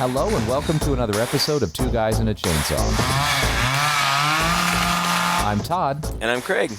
Hello and welcome to another episode of Two Guys and a Chainsaw. I'm Todd. And I'm Craig.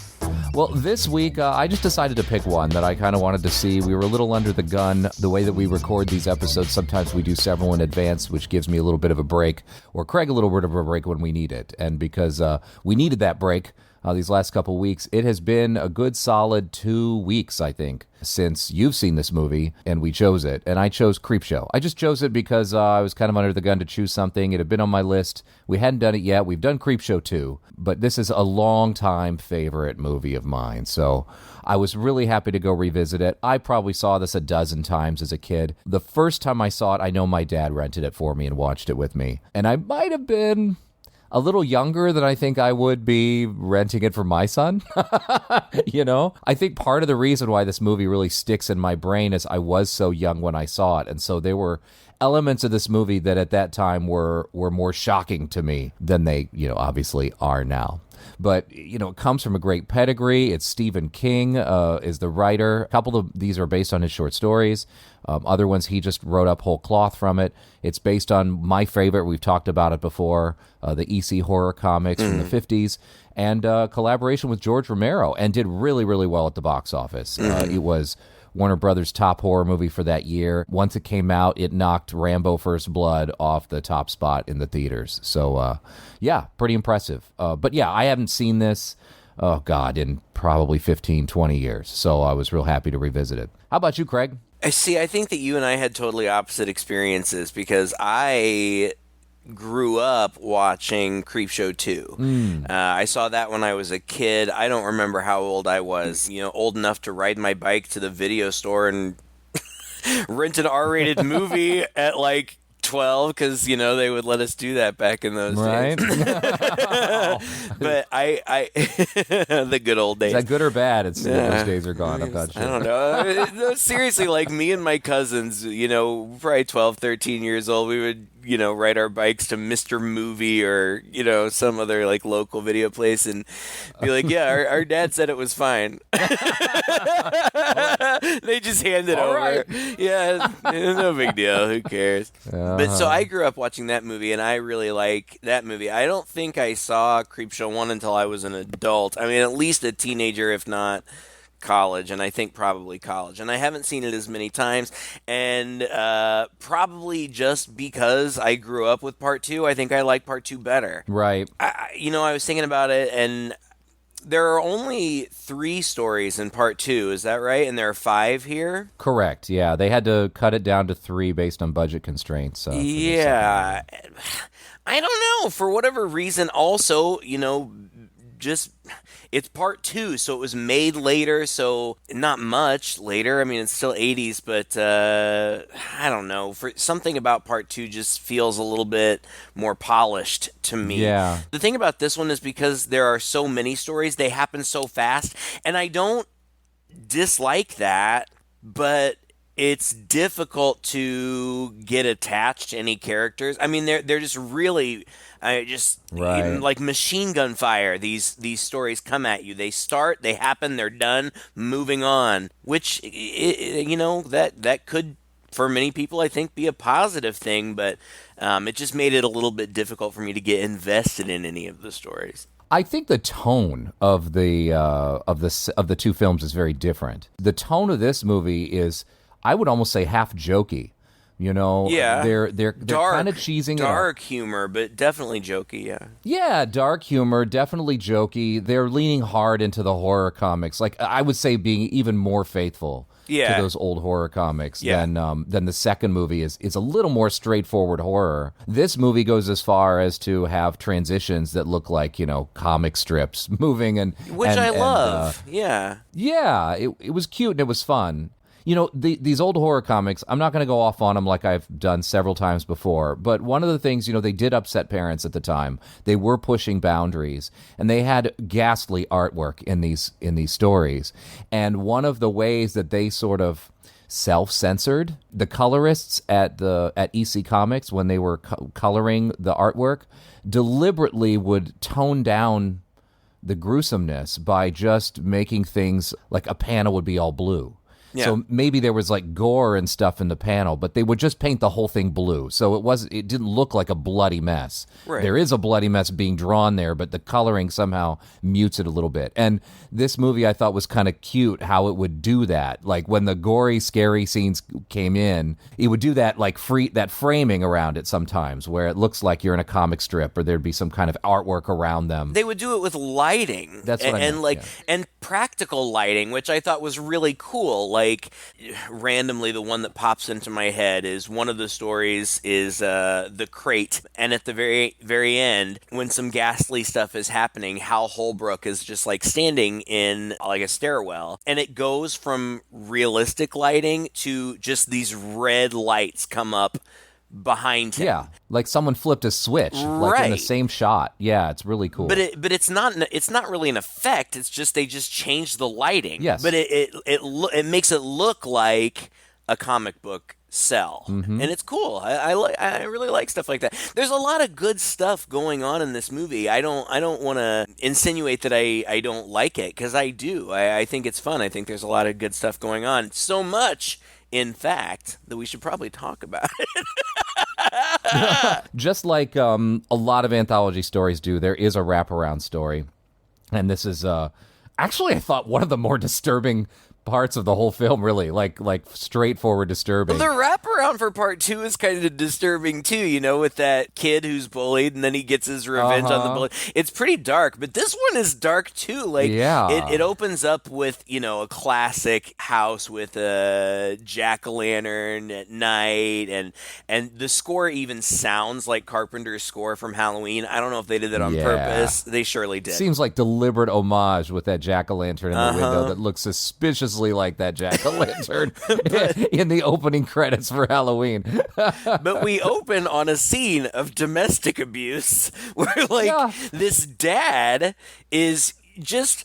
Well, this week, I just decided to pick one that I kind of wanted to see. We were a little under the gun. The way that we record these episodes, sometimes we do several in advance, which gives me a little bit of a break, or Craig a little bit of a break when we need it. And because we needed that break these last couple weeks, it has been a good solid 2 weeks, I think, since you've seen this movie, and we chose it. And I chose Creepshow. I just chose it because I was kind of under the gun to choose something. It had been on my list. We hadn't done it yet. We've done Creepshow 2, but this is a long-time favorite movie of mine. So I was really happy to go revisit it. I probably saw this a dozen times as a kid. The first time I saw it, I know my dad rented it for me and watched it with me. And I might have been a little younger than I think I would be renting it for my son. You know, I think part of the reason why this movie really sticks in my brain is I was so young when I saw it. And so there were elements of this movie that at that time were more shocking to me than they, obviously are now. But, it comes from a great pedigree. It's Stephen King is the writer. A couple of these are based on his short stories. Other ones, he just wrote up whole cloth from it. It's based on my favorite. We've talked about it before, the EC horror comics from the 50s, and collaboration with George Romero, and did really, really well at the box office. It was Warner Brothers' top horror movie for that year. Once it came out, it knocked Rambo First Blood off the top spot in the theaters. So, pretty impressive. But yeah, I haven't seen this, in probably 15, 20 years. So I was real happy to revisit it. How about you, Craig? I think that you and I had totally opposite experiences because I grew up watching Creepshow 2. I saw that when I was a kid. I don't remember how old I was, old enough to ride my bike to the video store and rent an R-rated movie at like 12 because, they would let us do that back in those days. But I the good old days. Is that good or bad? Those days are gone. I'm not sure. I don't know. No, seriously, like me and my cousins, probably 12, 13 years old, we would, ride our bikes to Mr. Movie or, some other like local video place and be like, yeah, our dad said it was fine. They just hand it over. Right. Yeah, no big deal. Who cares? But so I grew up watching that movie, and I really like that movie. I don't think I saw Creepshow 1 until I was an adult. I mean, at least a teenager, if not college, and I think probably college. And I haven't seen it as many times, and probably just because I grew up with Part 2, I think I like Part 2 better. Right. I was thinking about it, and there are only 3 stories in Part 2, is that right? And there are 5 here? Correct, yeah. They had to cut it down to 3 based on budget constraints. Yeah. I don't know. For whatever reason, also, just it's Part 2, so it was made later, so not much later. I mean, it's still 80s, but I don't know. For something about Part 2 just feels a little bit more polished to me. Yeah. The thing about this one is because there are so many stories, they happen so fast, and I don't dislike that, but it's difficult to get attached to any characters. I mean, they're just really even like machine gun fire. These stories come at you. They start, they happen, they're done, moving on. Which that could, for many people, I think, be a positive thing. But it just made it a little bit difficult for me to get invested in any of the stories. I think the tone of the two films is very different. The tone of this movie is, I would almost say, half jokey. Yeah, they're kind of cheesing it up. Dark humor, but definitely jokey, yeah. Yeah, dark humor, definitely jokey. They're leaning hard into the horror comics. Like, I would say being even more faithful to those old horror comics than the second movie is a little more straightforward horror. This movie goes as far as to have transitions that look like, comic strips moving which I love. Yeah, it was cute and it was fun. These old horror comics, I'm not going to go off on them like I've done several times before, but one of the things, they did upset parents at the time. They were pushing boundaries, and they had ghastly artwork in these stories. And one of the ways that they sort of self-censored, the colorists at EC Comics, when they were coloring the artwork, deliberately would tone down the gruesomeness by just making things like a panel would be all blue. Yeah. So maybe there was like gore and stuff in the panel, but they would just paint the whole thing blue. So it didn't look like a bloody mess. Right. There is a bloody mess being drawn there, but the coloring somehow mutes it a little bit. And this movie I thought was kind of cute how it would do that. Like when the gory, scary scenes came in, it would do that like that framing around it sometimes where it looks like you're in a comic strip or there'd be some kind of artwork around them. They would do it with lighting. That's what I meant, and practical lighting, which I thought was really cool. Like randomly, the one that pops into my head is one of the stories is the crate, and at the very end, when some ghastly stuff is happening, Hal Holbrook is just like standing in like a stairwell, and it goes from realistic lighting to just these red lights come up behind him. Yeah, like someone flipped a switch, like in the same shot. Yeah, it's really cool. But it's not really an effect. It's just they just changed the lighting. Yes. But it makes it look like a comic book cell, and it's cool. I really like stuff like that. There's a lot of good stuff going on in this movie. I don't want to insinuate that I don't like it, because I do. I think it's fun. I think there's a lot of good stuff going on. So much, in fact, that we should probably talk about it. Just like a lot of anthology stories do, there is a wraparound story. And this is actually, I thought, one of the more disturbing parts of the whole film, really, like straightforward disturbing. Well, the wraparound for part 2 is kind of disturbing too, with that kid who's bullied and then he gets his revenge on the bully. It's pretty dark, but this one is dark too. Like, it opens up with, a classic house with a jack-o'-lantern at night, and the score even sounds like Carpenter's score from Halloween. I don't know if they did that on purpose. They surely did. Seems like deliberate homage with that jack-o'-lantern in the window that looks suspiciously like that jack-o'-lantern in the opening credits for Halloween. But we open on a scene of domestic abuse where this dad is just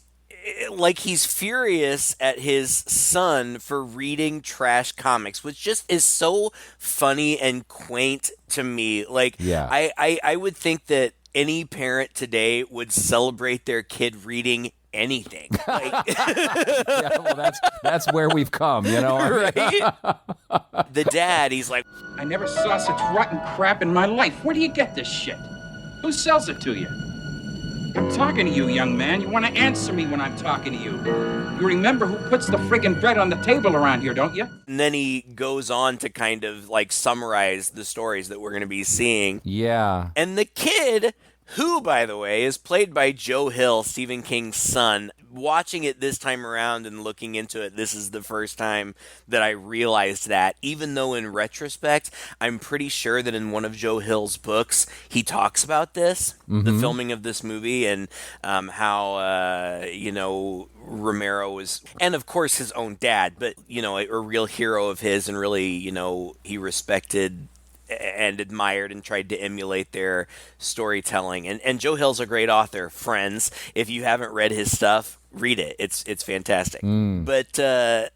like he's furious at his son for reading trash comics, which just is so funny and quaint to me. Like, I would think that any parent today would celebrate their kid reading anything. Like, well, that's where we've come, right? The dad, he's like, I never saw such rotten crap in my life. Where do you get this shit? Who sells it to you? I'm talking to you, young man. You want to answer me when I'm talking to you. You remember who puts the friggin' bread on the table around here, don't you? And then he goes on to kind of like summarize the stories that we're going to be seeing. Yeah. And the kid, who, by the way, is played by Joe Hill, Stephen King's son. Watching it this time around and looking into it, this is the first time that I realized that, even though in retrospect, I'm pretty sure that in one of Joe Hill's books, he talks about this, the filming of this movie, and how, Romero was, and of course his own dad, but, a real hero of his, and really, he respected and admired and tried to emulate their storytelling. And Joe Hill's a great author. Friends, if you haven't read his stuff, read it. It's fantastic. But the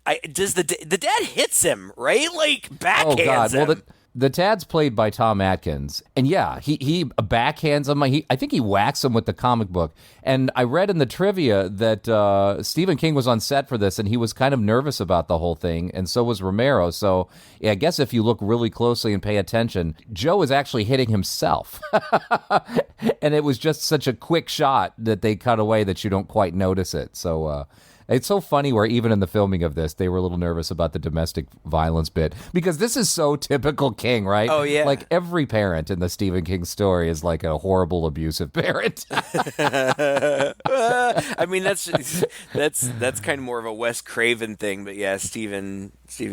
dad hits him, right? Like, backhands him. Well, the dad's played by Tom Atkins, and he backhands him. I think he whacks him with the comic book. And I read in the trivia that Stephen King was on set for this, and he was kind of nervous about the whole thing, and so was Romero. So I guess if you look really closely and pay attention, Joe is actually hitting himself. And it was just such a quick shot that they cut away that you don't quite notice it. So it's so funny where even in the filming of this, they were a little nervous about the domestic violence bit, because this is so typical King, right? Oh, yeah. Like every parent in the Stephen King story is like a horrible, abusive parent. I mean, that's kind of more of a Wes Craven thing, but yeah, Stephen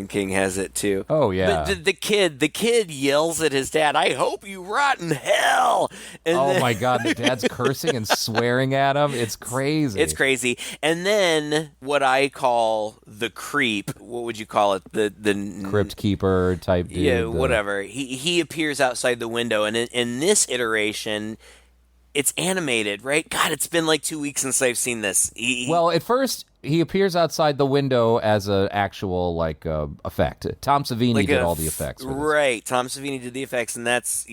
King has it too. Oh yeah. But the kid yells at his dad, "I hope you rot in hell!" And my God, the dad's cursing and swearing at him. It's crazy. It's crazy. And then what I call the creep, what would you call it? The crypt keeper type dude. Yeah, whatever. He appears outside the window, and in this iteration, it's animated, right? God, it's been like 2 weeks since I've seen this. Well, at first, he appears outside the window as an actual, effect. Tom Savini did all the effects. Right. Tom Savini did the effects, and that's,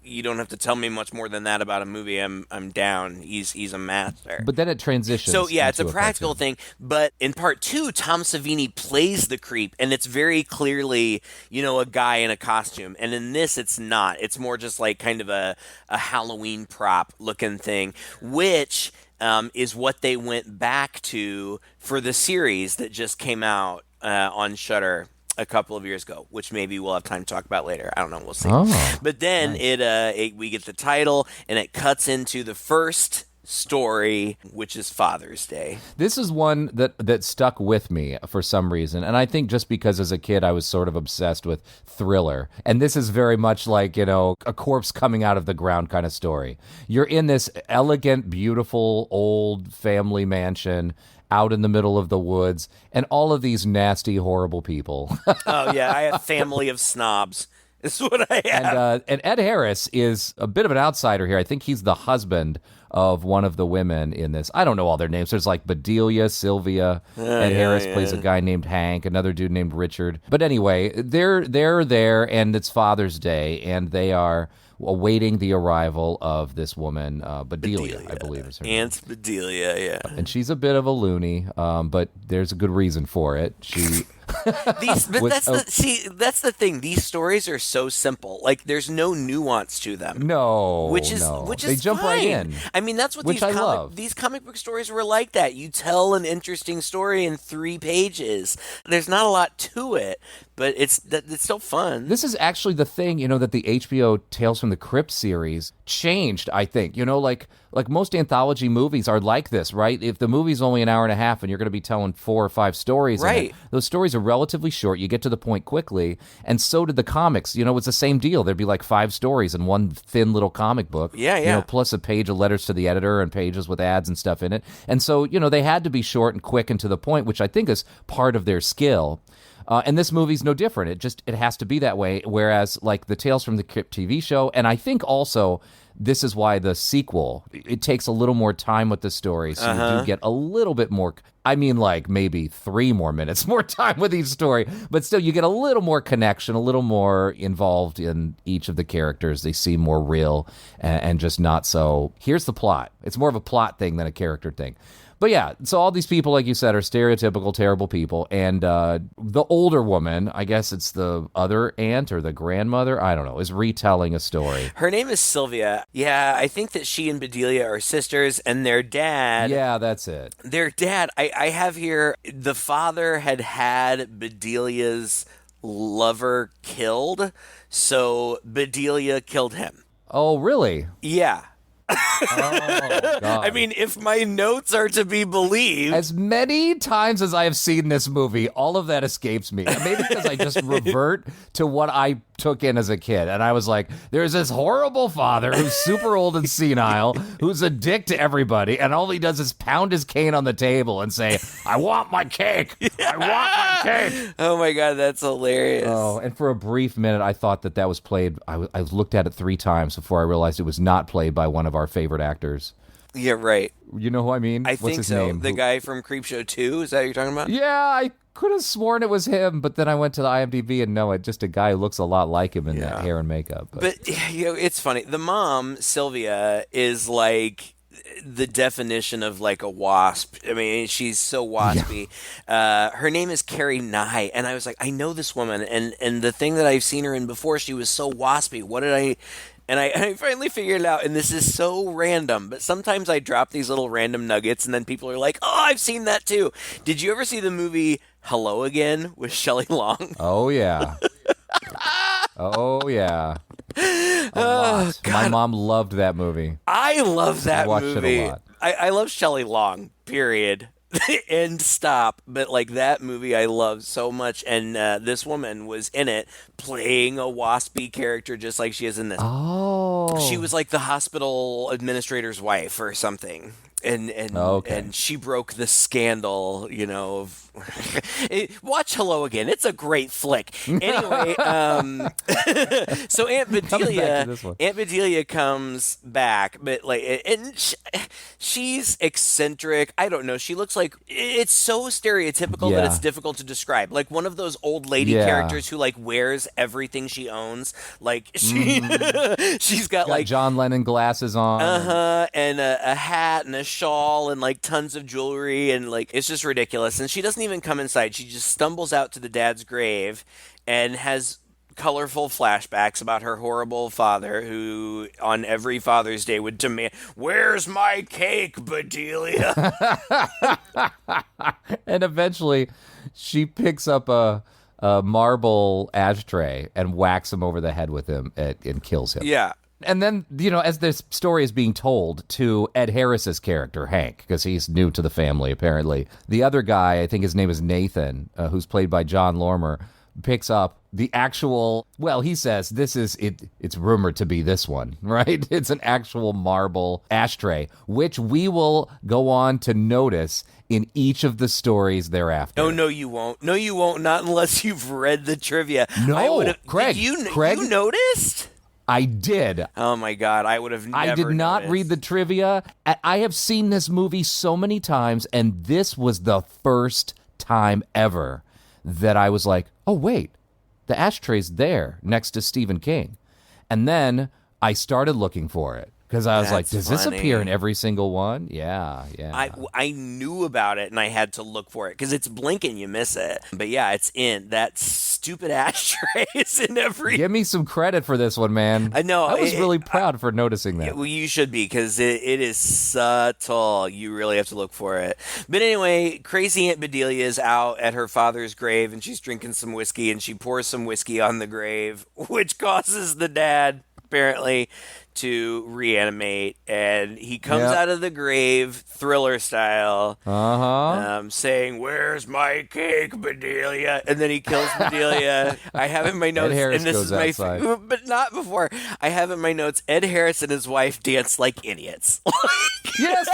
you don't have to tell me much more than that about a movie. I'm down. He's a master. But then it transitions. So yeah, it's a into practical cartoon. thing. But in part 2, Tom Savini plays the creep, and it's very clearly, a guy in a costume. And in this, it's not. It's more just like kind of a Halloween prop looking thing, which is what they went back to for the series that just came out on Shudder a couple of years ago, which maybe we'll have time to talk about later. I don't know. We'll see. Oh, But then we get the title, and it cuts into the first story, which is Father's Day. This is one that stuck with me for some reason, and I think just because as a kid I was sort of obsessed with thriller, and this is very much like, a corpse coming out of the ground kind of story. You're in this elegant, beautiful, old family mansion out in the middle of the woods, and all of these nasty, horrible people. Oh, yeah, I have family of snobs. Is what I have. And Ed Harris is a bit of an outsider here. I think he's the husband of one of the women in this. I don't know all their names. There's like Bedelia, Sylvia. Ed Harris plays a guy named Hank, another dude named Richard. But anyway, they're there, and it's Father's Day, and they are awaiting the arrival of this woman, Bedelia, I believe is her name. Aunt Bedelia, yeah. And she's a bit of a loony, but there's a good reason for it. That's the thing. These stories are so simple. Like, there's no nuance to them. Which is they jump fine. right in. I mean, that's what these comic book stories were like. That you tell an interesting story in 3 pages. There's not a lot to it, but it's still fun. This is actually the thing, that the HBO Tales from the Crypt series changed, I think. Like most anthology movies are like this, right? If the movie's only an hour and a half and you're going to be telling 4 or 5 stories, right? Those stories are relatively short. You get to the point quickly, and so did the comics. It's the same deal. There'd be like 5 stories in one thin little comic book. Yeah. Plus a page of letters to the editor and pages with ads and stuff in it. And so, they had to be short and quick and to the point, which I think is part of their skill. And this movie's no different. It has to be that way. Whereas, like the Tales from the Crypt TV show, and I think also this is why the sequel, it takes a little more time with the story, so you do get a little bit more. I mean, like maybe 3 more minutes more time with each story, but still you get a little more connection, a little more involved in each of the characters. They seem more real and just not so. Here's the plot. It's more of a plot thing than a character thing. But yeah, so all these people, like you said, are stereotypical, terrible people. And the older woman, I guess it's the other aunt or the grandmother, I don't know, is retelling a story. Her name is Sylvia. Yeah, I think that she and Bedelia are sisters, and their dad... Yeah, that's it. Their dad, I have here, the father had Bedelia's lover killed, so Bedelia killed him. Oh, really? Yeah. Oh, God. I mean, if my notes are to be believed. As many times as I have seen this movie, all of that escapes me. Maybe because I just revert to what I took in as a kid. And I was like, there's this horrible father who's super old and senile, who's a dick to everybody, and all he does is pound his cane on the table and say, I want my cake! I want my cake! Oh my God, that's hilarious. Oh, and for a brief minute, I thought that was played. I looked at it 3 times before I realized it was not played by one of our favorite actors. Yeah, right. You know who I mean? What's his so. name? The guy from Creepshow 2? Is that what you're talking about? Yeah, I could have sworn it was him, but then I went to the IMDb and no, it's just a guy who looks a lot like him in that hair and makeup. But it's funny. The mom, Sylvia, is like the definition of like a wasp. I mean, she's so waspy. Yeah. Her name is Carrie Nye, and I was like, I know this woman, and the thing that I've seen her in before, she was so waspy. What did I... And I finally figured it out, and this is so random, but sometimes I drop these little random nuggets, and then people are like, oh, I've seen that too. Did you ever see the movie Hello Again with Shelley Long? Oh, yeah. Oh, yeah. Oh, my mom loved that movie. I love that movie. I watched it a lot. I love Shelley Long, period. End stop. But like that movie I love so much, and this woman was in it playing a waspy character just like she is in this. Oh. She was like the hospital administrator's wife or something. and she broke the scandal, of watch Hello Again. It's a great flick. Anyway, so Aunt Bedelia comes back, but she's eccentric. I don't know. She looks like, it's so stereotypical that it's difficult to describe. Like one of those old lady characters who wears everything she owns. Like she's got John Lennon glasses on. And a hat and a shawl and tons of jewelry, and it's just ridiculous. And she doesn't even come inside. She just stumbles out to the dad's grave and has colorful flashbacks about her horrible father, who on every Father's Day would demand, "Where's my cake, Bedelia?" And eventually she picks up a marble ashtray and whacks him over the head with him and kills him. Yeah. And then, as this story is being told to Ed Harris's character, Hank, because he's new to the family, apparently, the other guy, I think his name is Nathan, who's played by John Lormer, picks up the actual, he says, it's rumored to be this one, right? It's an actual marble ashtray, which we will go on to notice in each of the stories thereafter. Oh, no, you won't. No, you won't, not unless you've read the trivia. No, Craig. You noticed? I did. Oh my God, I would have never I did not noticed. read the trivia. I have seen this movie so many times, and this was the first time ever that I was like, oh, wait, the ashtray's there next to Stephen King. And then I started looking for it. Because I was like, does this appear in every single one? Yeah. I knew about it, and I had to look for it, because it's blinking, you miss it. But yeah, it's in. That stupid ashtray is in every... Give me some credit for this one, man. I know. I was really proud for noticing that. Well, you should be, because it is subtle. You really have to look for it. But anyway, crazy Aunt Bedelia is out at her father's grave, and she's drinking some whiskey, and she pours some whiskey on the grave, which causes the dad, apparently, to reanimate, and he comes out of the grave, Thriller style, saying, "Where's my cake, Bedelia?" And then he kills Bedelia. I have in my notes, Ed Harris and this goes is outside. but not before. I have in my notes, Ed Harris and his wife dance like idiots. Yes.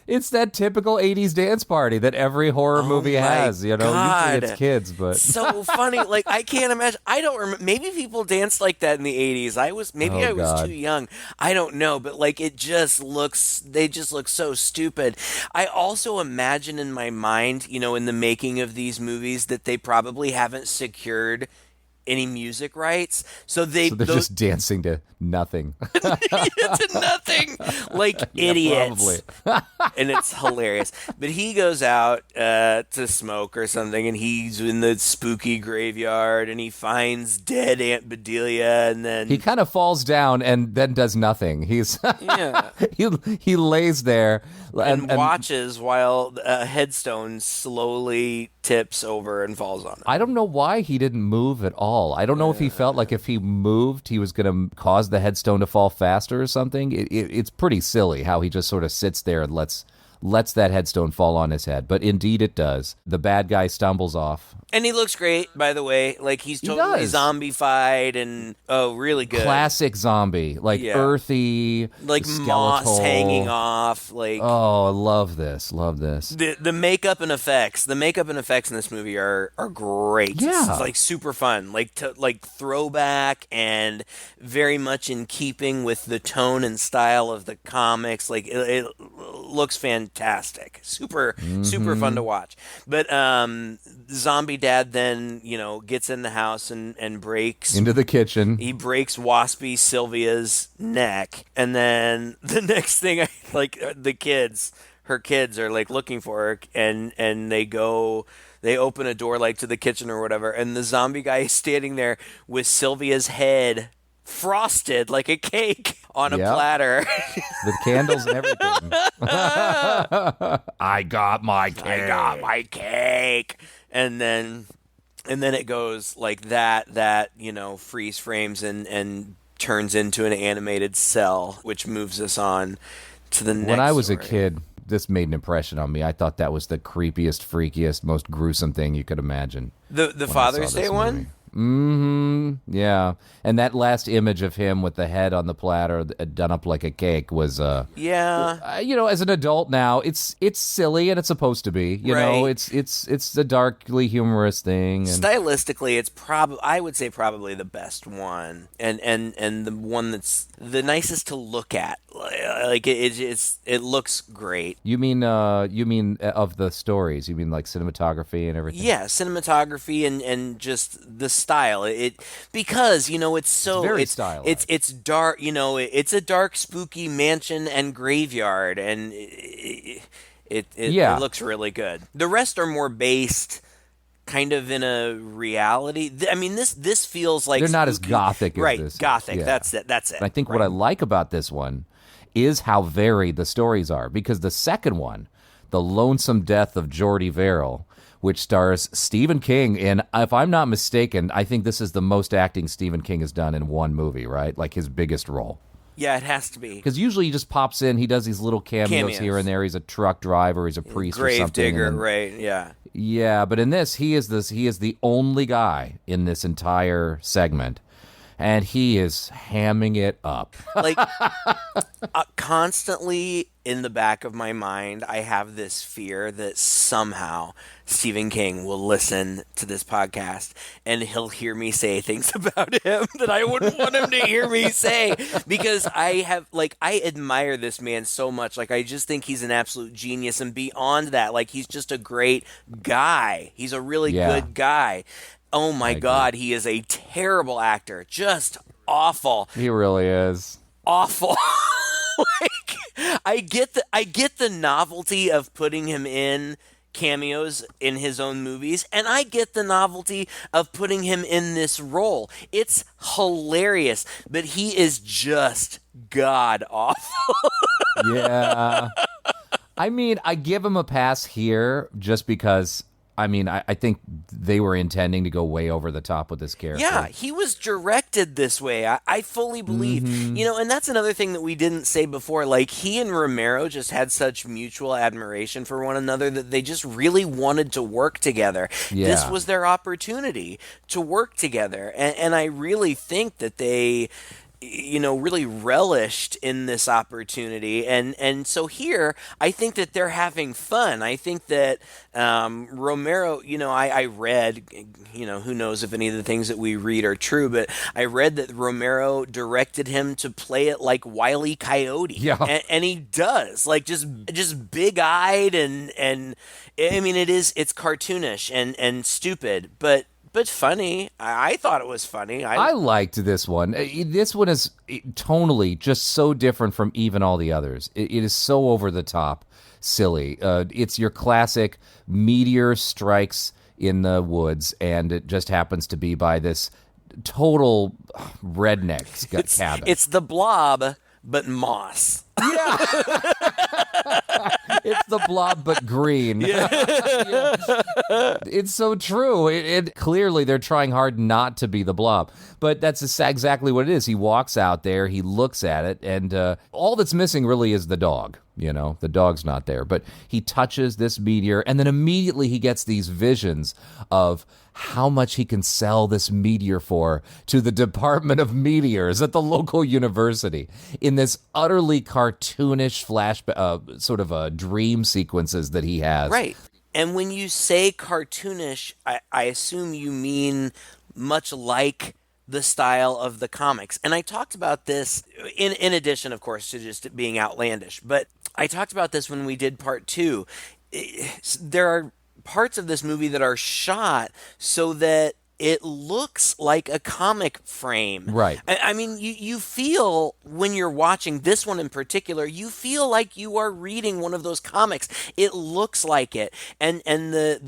It's that typical 80s dance party that every horror movie has, God. Usually it's kids, but so funny. I can't imagine. I don't remember. Maybe people danced like that in the 80s. I was too young. I don't know, but they just look so stupid. I also imagine in my mind, in the making of these movies, that they probably haven't secured any music rights, so they're just dancing to nothing. To nothing, idiots. And it's hilarious. But he goes out to smoke or something, and he's in the spooky graveyard, and he finds dead Aunt Bedelia, and then he kind of falls down and then does nothing. He's he lays there and watches while a headstone slowly tips over and falls on him. I don't know why he didn't move at all. I don't know if he felt like if he moved, he was going to cause the headstone to fall faster or something. It's pretty silly how he just sort of sits there and lets that headstone fall on his head. But indeed it does. The bad guy stumbles off. And he looks great, by the way. He's totally zombified and, really good. Classic zombie. Earthy, moss hanging off. Oh, I love this. The makeup and effects. The makeup and effects in this movie are great. Yeah. It's super fun. Throwback and very much in keeping with the tone and style of the comics. It looks fantastic. Super fun to watch. But zombie dad then, gets in the house and breaks into the kitchen. He breaks Waspy Sylvia's neck, and then the next thing, her kids are looking for her, and they open a door to the kitchen or whatever, and the zombie guy is standing there with Sylvia's head frosted like a cake on a platter. With candles and everything. I got my cake. And then it goes like that, freeze frames and turns into an animated cell, which moves us on to the next When I was story. a kid, this made an impression on me. I thought that was the creepiest, freakiest, most gruesome thing you could imagine. The Father's Day one? Yeah. And that last image of him with the head on the platter done up like a cake was as an adult now, it's silly and it's supposed to be. You know, it's a darkly humorous thing. And stylistically, it's I would say probably the best one, and the one that's the nicest to look at. Like it looks great. You mean of the stories? You mean like cinematography and everything? Yeah, cinematography and just the style. Because it's very stylized. It's dark. It's a dark, spooky mansion and graveyard, and it looks really good. The rest are more based kind of in a reality. I mean, this feels like they're not spooky. As gothic as right, this. Gothic. Yeah. That's it. And I think what I like about this one is how varied the stories are, because the second one, The Lonesome Death of Jordy Verrill, which stars Stephen King in, if I'm not mistaken, I think this is the most acting Stephen King has done in one movie, right? Like his biggest role. Yeah, it has to be. Because usually he just pops in, he does these little cameos here and there. He's a truck driver, he's a priest or something. Gravedigger, right, yeah. Yeah, but in this, he is the only guy in this entire segment. And he is hamming it up. Like, constantly in the back of my mind, I have this fear that somehow Stephen King will listen to this podcast and he'll hear me say things about him that I wouldn't want him to hear me say. Because I admire this man so much. Like, I just think he's an absolute genius. And beyond that, like, he's just a great guy. He's a really good guy. Oh my God, he is a terrible actor. Just awful. He really is. Awful. I get the novelty of putting him in cameos in his own movies, and I get the novelty of putting him in this role. It's hilarious, but he is just god awful. Yeah. I mean, I give him a pass here just because I think they were intending to go way over the top with this character. Yeah, he was directed this way. I fully believe. And that's another thing that we didn't say before. Like, he and Romero just had such mutual admiration for one another that they just really wanted to work together. Yeah. This was their opportunity to work together. And I really think that they really relished in this opportunity, and so here I think that they're having fun. I think that Romero, I read, who knows if any of the things that we read are true, but I read that Romero directed him to play it like Wile E. Coyote, and he does, like just big-eyed, and I mean it's cartoonish and stupid, but funny. I thought it was funny. I liked this one. This one is tonally just so different from even all the others. It is so over the top, silly. It's your classic meteor strikes in the woods, and it just happens to be by this total redneck cabin. It's the Blob, but moss. Yeah. It's the Blob, but green. Yeah. It's so true. It clearly they're trying hard not to be the Blob, but that's exactly what it is. He walks out there, he looks at it, and all that's missing really is the dog. The dog's not there, but he touches this meteor, and then immediately he gets these visions of how much he can sell this meteor for to the Department of Meteors at the local university in this utterly cartoonish flashback, sort of dream sequences that he has. Right. And when you say cartoonish, I assume you mean much like the style of the comics. And I talked about this in addition, of course, to just being outlandish. But I talked about this when we did part 2. There are parts of this movie that are shot so that it looks like a comic frame. Right. I mean, you feel, when you're watching this one in particular, you feel like you are reading one of those comics. It looks like it. And the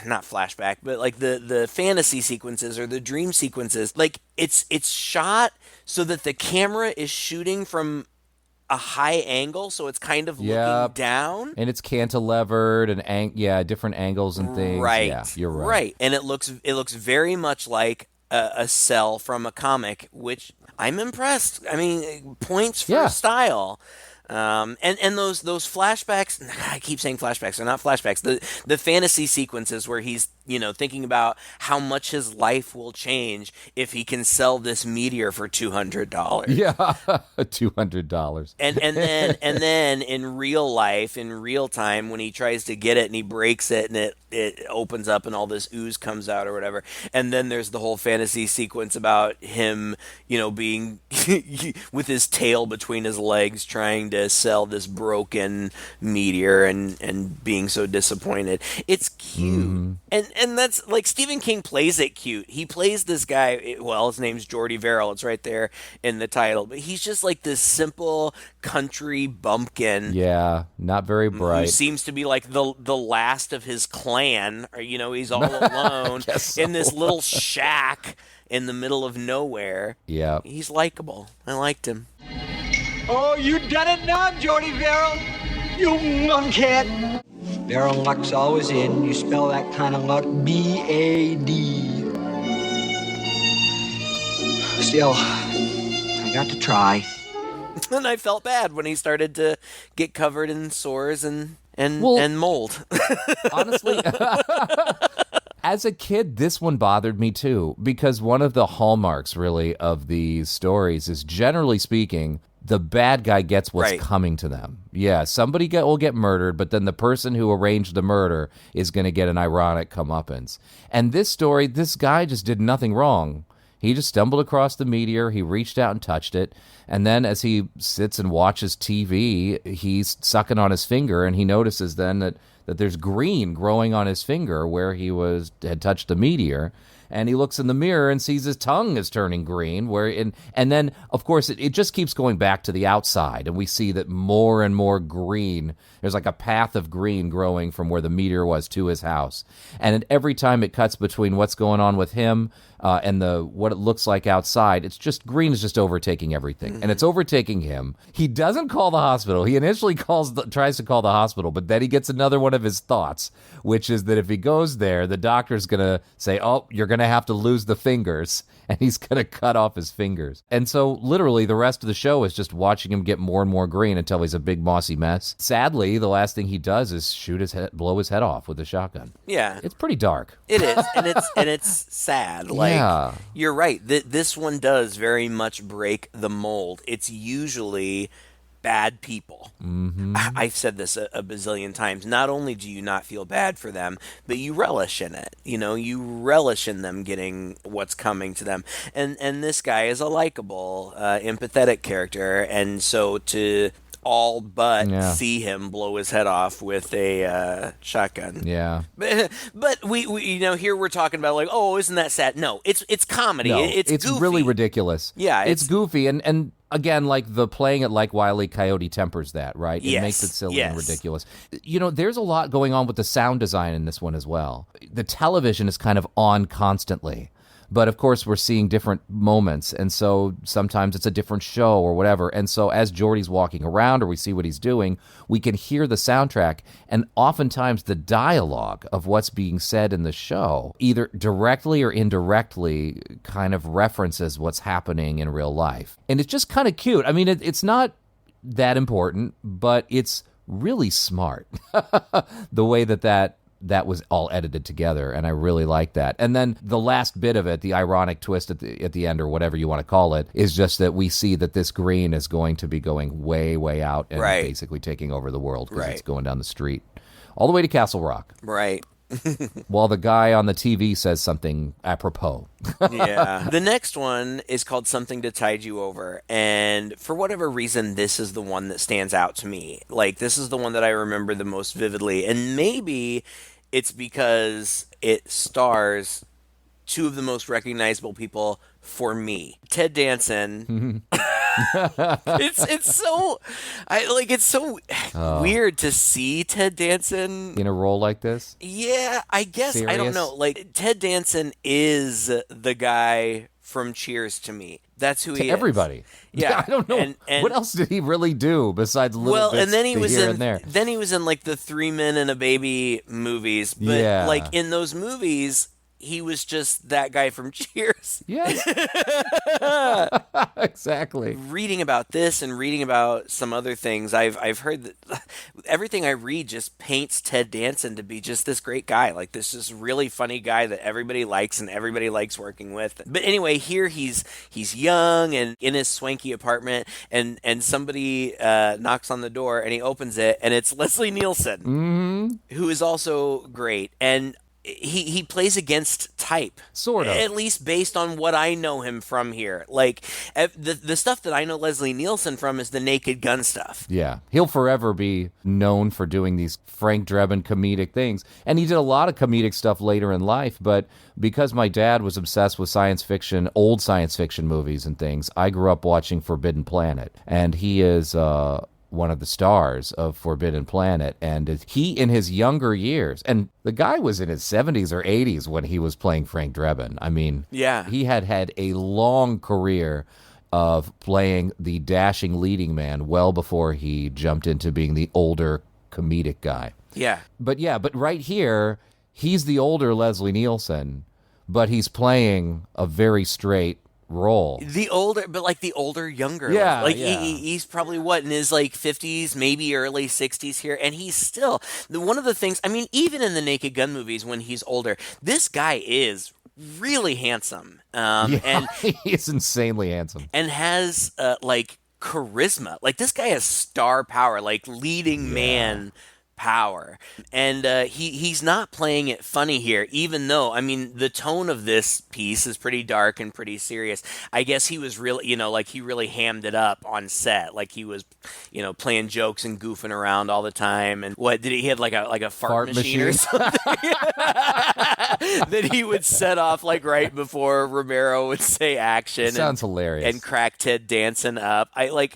not flashback, but like the fantasy sequences or the dream sequences, like it's shot so that the camera is shooting from a high angle, so it's kind of looking down, and it's cantilevered and different angles and things. Right, yeah, you're right. Right, and it looks very much like a cell from a comic, which I'm impressed. I mean, points for style. And those flashbacks, I keep saying flashbacks, they're not flashbacks. The fantasy sequences where he's, thinking about how much his life will change if he can sell this meteor for $200. Yeah, $200. And then in real life, in real time, when he tries to get it and he breaks it and it opens up and all this ooze comes out or whatever. And then there's the whole fantasy sequence about him, being with his tail between his legs trying to sell this broken meteor and being so disappointed. It's cute. And that's like Stephen King plays it cute. He plays this guy, well, his name's Jordy Verrill. It's right there in the title. But he's just like this simple country bumpkin. Yeah, not very bright. Who seems to be like the last of his clan. Or, he's all alone in this little shack in the middle of nowhere. Yeah. He's likable. I liked him. Oh, you done it now, Jordy Verrill. You lunkhead. Verrill luck's always in. You spell that kind of luck B-A-D. Still, I got to try. And I felt bad when he started to get covered in sores and mold. Honestly, as a kid, this one bothered me too, because one of the hallmarks, really, of these stories is, generally speaking, the bad guy gets what's coming to them. Yeah, somebody will get murdered, but then the person who arranged the murder is going to get an ironic comeuppance. And this story, this guy just did nothing wrong. He just stumbled across the meteor, he reached out and touched it, and then as he sits and watches TV, he's sucking on his finger, and he notices then that there's green growing on his finger where he had touched the meteor. And he looks in the mirror and sees his tongue is turning green. And then, of course, it just keeps going back to the outside. And we see that more and more green. There's like a path of green growing from where the meteor was to his house. And every time it cuts between what's going on with him and what it looks like outside, it's just green is just overtaking everything. And it's overtaking him. He doesn't call the hospital. He initially tries to call the hospital, but then he gets another one of his thoughts, which is that if he goes there, the doctor's going to say, oh, you're going to have to lose the fingers, and he's going to cut off his fingers. And so literally the rest of the show is just watching him get more and more green until he's a big mossy mess. Sadly, the last thing he does is blow his head off with a shotgun. Yeah. It's pretty dark. It is, and it's sad. Like, you're right. This one does very much break the mold. It's usually bad people. I've said this a bazillion times. Not only do you not feel bad for them, but you relish in it. You relish in them getting what's coming to them. And this guy is a likable, empathetic character. And so to all but see him blow his head off with a shotgun. Yeah. But we here we're talking about like, oh, isn't that sad? No, it's comedy. No, it's goofy. Really ridiculous. Yeah, it's goofy and again, like the playing it like Wile E. Coyote tempers that, right? It makes it silly and ridiculous. There's a lot going on with the sound design in this one as well. The television is kind of on constantly. But of course, we're seeing different moments, and so sometimes it's a different show or whatever. And so as Jordy's walking around or we see what he's doing, we can hear the soundtrack, and oftentimes the dialogue of what's being said in the show, either directly or indirectly, kind of references what's happening in real life. And it's just kind of cute. I mean, it's not that important, but it's really smart, the way that was all edited together, and I really like that. And then the last bit of it, the ironic twist at the end, or whatever you want to call it, is just that we see that this green is going to be going way, way out and basically taking over the world because it's going down the street all the way to Castle Rock. Right. While the guy on the TV says something apropos. Yeah. The next one is called Something to Tide You Over. And for whatever reason, this is the one that stands out to me. Like, this is the one that I remember the most vividly. And maybe it's because it stars two of the most recognizable people for me. Ted Danson. It's so weird to see Ted Danson in a role like this. Yeah, I guess. Serious? I don't know. Like, Ted Danson is the guy from Cheers to me. That's who he is. Everybody. Yeah, I don't know. And what else did he really do besides little bits and then he was here in, and there? Then he was in like the 3 Men and a Baby movies. But like in those movies, he was just that guy from Cheers. Yes. Exactly. Reading about this and reading about some other things, I've heard that everything I read just paints Ted Danson to be just this great guy, like this just really funny guy that everybody likes and everybody likes working with. But anyway, here he's young and in his swanky apartment, and somebody knocks on the door and he opens it, and it's Leslie Nielsen, who is also great. And he plays against type, sort of, at least based on what I know him from here. Like the stuff that I know Leslie Nielsen from is the Naked Gun stuff. Yeah, he'll forever be known for doing these Frank Drebin comedic things, and he did a lot of comedic stuff later in life. But because my dad was obsessed with science fiction, old science fiction movies and things, I grew up watching Forbidden Planet, and he is one of the stars of Forbidden Planet. And he, in his younger years, and the guy was in his 70s or 80s when he was playing Frank Drebin. I mean, yeah, he had a long career of playing the dashing leading man well before he jumped into being the older comedic guy. Yeah. But right here, he's the older Leslie Nielsen, but he's playing a very straight role. The older, younger. Yeah, like yeah. He's probably in his like 50s, maybe early 60s here, and he's still one of the things. I mean, even in the Naked Gun movies, when he's older, this guy is really handsome. And he's insanely handsome and has like charisma. Like this guy has star power, like leading man power, and he's not playing it funny here, even though, I mean, the tone of this piece is pretty dark and pretty serious. I guess he was really, like he really hammed it up on set, like he was, playing jokes and goofing around all the time. And what did he have, like a fart machine or something that he would set off like right before Romero would say action? Sounds hilarious. And crack Ted Danson up. I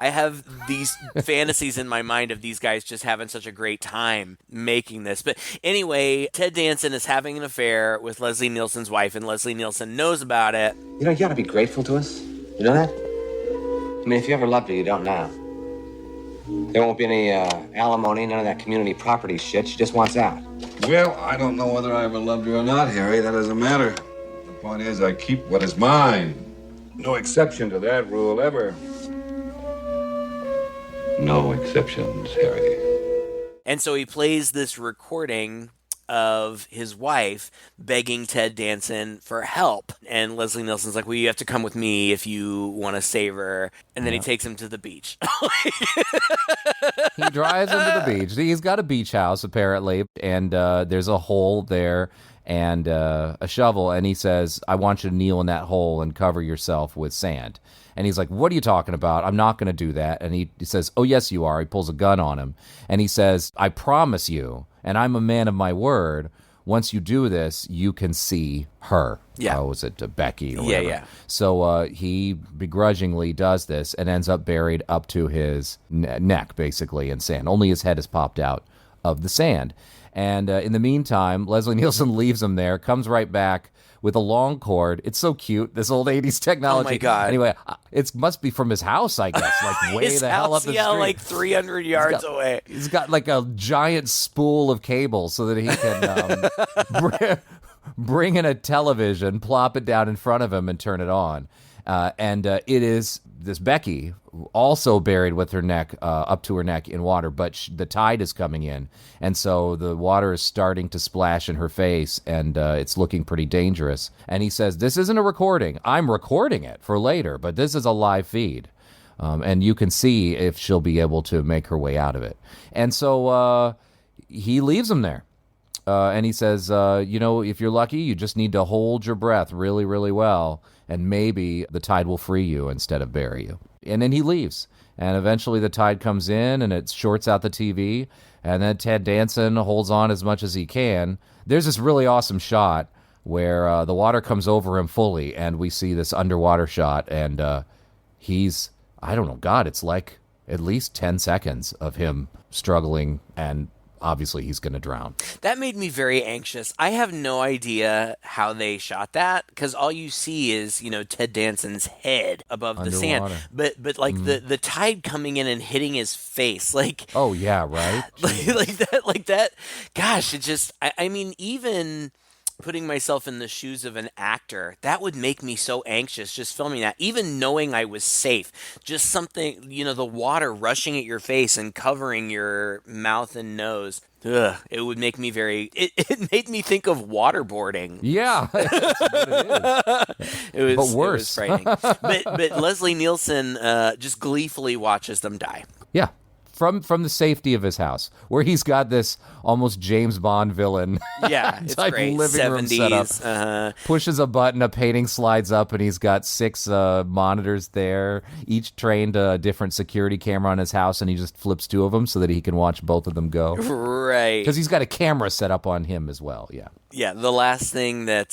have these fantasies in my mind of these guys just having such a great time making this. But anyway, Ted Danson is having an affair with Leslie Nielsen's wife, and Leslie Nielsen knows about it. You ought to be grateful to us. You know that? I mean, if you ever loved her, you don't now. There won't be any alimony, none of that community property shit. She just wants out. Well, I don't know whether I ever loved her or not, Harry. That doesn't matter. The point is, I keep what is mine. No exception to that rule ever. No exceptions, Harry. And so he plays this recording of his wife begging Ted Danson for help. And Leslie Nielsen's like, well, you have to come with me if you want to save her. And then he takes him to the beach. He drives him to the beach. He's got a beach house, apparently, and there's a hole there and a shovel. And he says, I want you to kneel in that hole and cover yourself with sand. And he's like, what are you talking about? I'm not going to do that. And he says, oh, yes, you are. He pulls a gun on him. And he says, I promise you, and I'm a man of my word, once you do this, you can see her. Yeah. Was it Becky or whatever? Yeah. So he begrudgingly does this and ends up buried up to his neck, basically, in sand. Only his head is popped out of the sand. And in the meantime, Leslie Nielsen leaves him there, comes right back with a long cord. It's so cute, this old 80s technology. Oh, my God. Anyway, it must be from his house, I guess, like way his the house, hell up the street. like 300 yards away. He's got like a giant spool of cable so that he can bring in a television, plop it down in front of him, and turn it on. And it is this Becky, also buried with her neck up to her neck in water, but the tide is coming in, and so the water is starting to splash in her face, and it's looking pretty dangerous. And he says, this isn't a recording. I'm recording it for later, but this is a live feed. And you can see if she'll be able to make her way out of it. And so he leaves him there. And he says, if you're lucky, you just need to hold your breath really, really well, and maybe the tide will free you instead of bury you. And then he leaves. And eventually the tide comes in, and it shorts out the TV, and then Ted Danson holds on as much as he can. There's this really awesome shot where the water comes over him fully, and we see this underwater shot, and he's, I don't know, God, it's like at least 10 seconds of him struggling, and obviously he's going to drown. That made me very anxious. I have no idea how they shot that, because all you see is, Ted Danson's head above Underwater. the sand. But like the tide coming in and hitting his face, like, oh yeah, right. like that. Gosh, it just. I mean, even putting myself in the shoes of an actor, that would make me so anxious just filming that, even knowing I was safe. Just something, the water rushing at your face and covering your mouth and nose. Ugh, it would make me it made me think of waterboarding. Yeah, that's what it is. It was, but worse. It was frightening. but Leslie Nielsen just gleefully watches them die. Yeah. From the safety of his house, where he's got this almost James Bond villain Yeah, it's type great. living room 70s, setup. Pushes a button, a painting slides up, and he's got 6 monitors there, each trained a different security camera on his house, and he just flips 2 of them so that he can watch both of them go. Right. Because he's got a camera set up on him as well, yeah. Yeah, the last thing that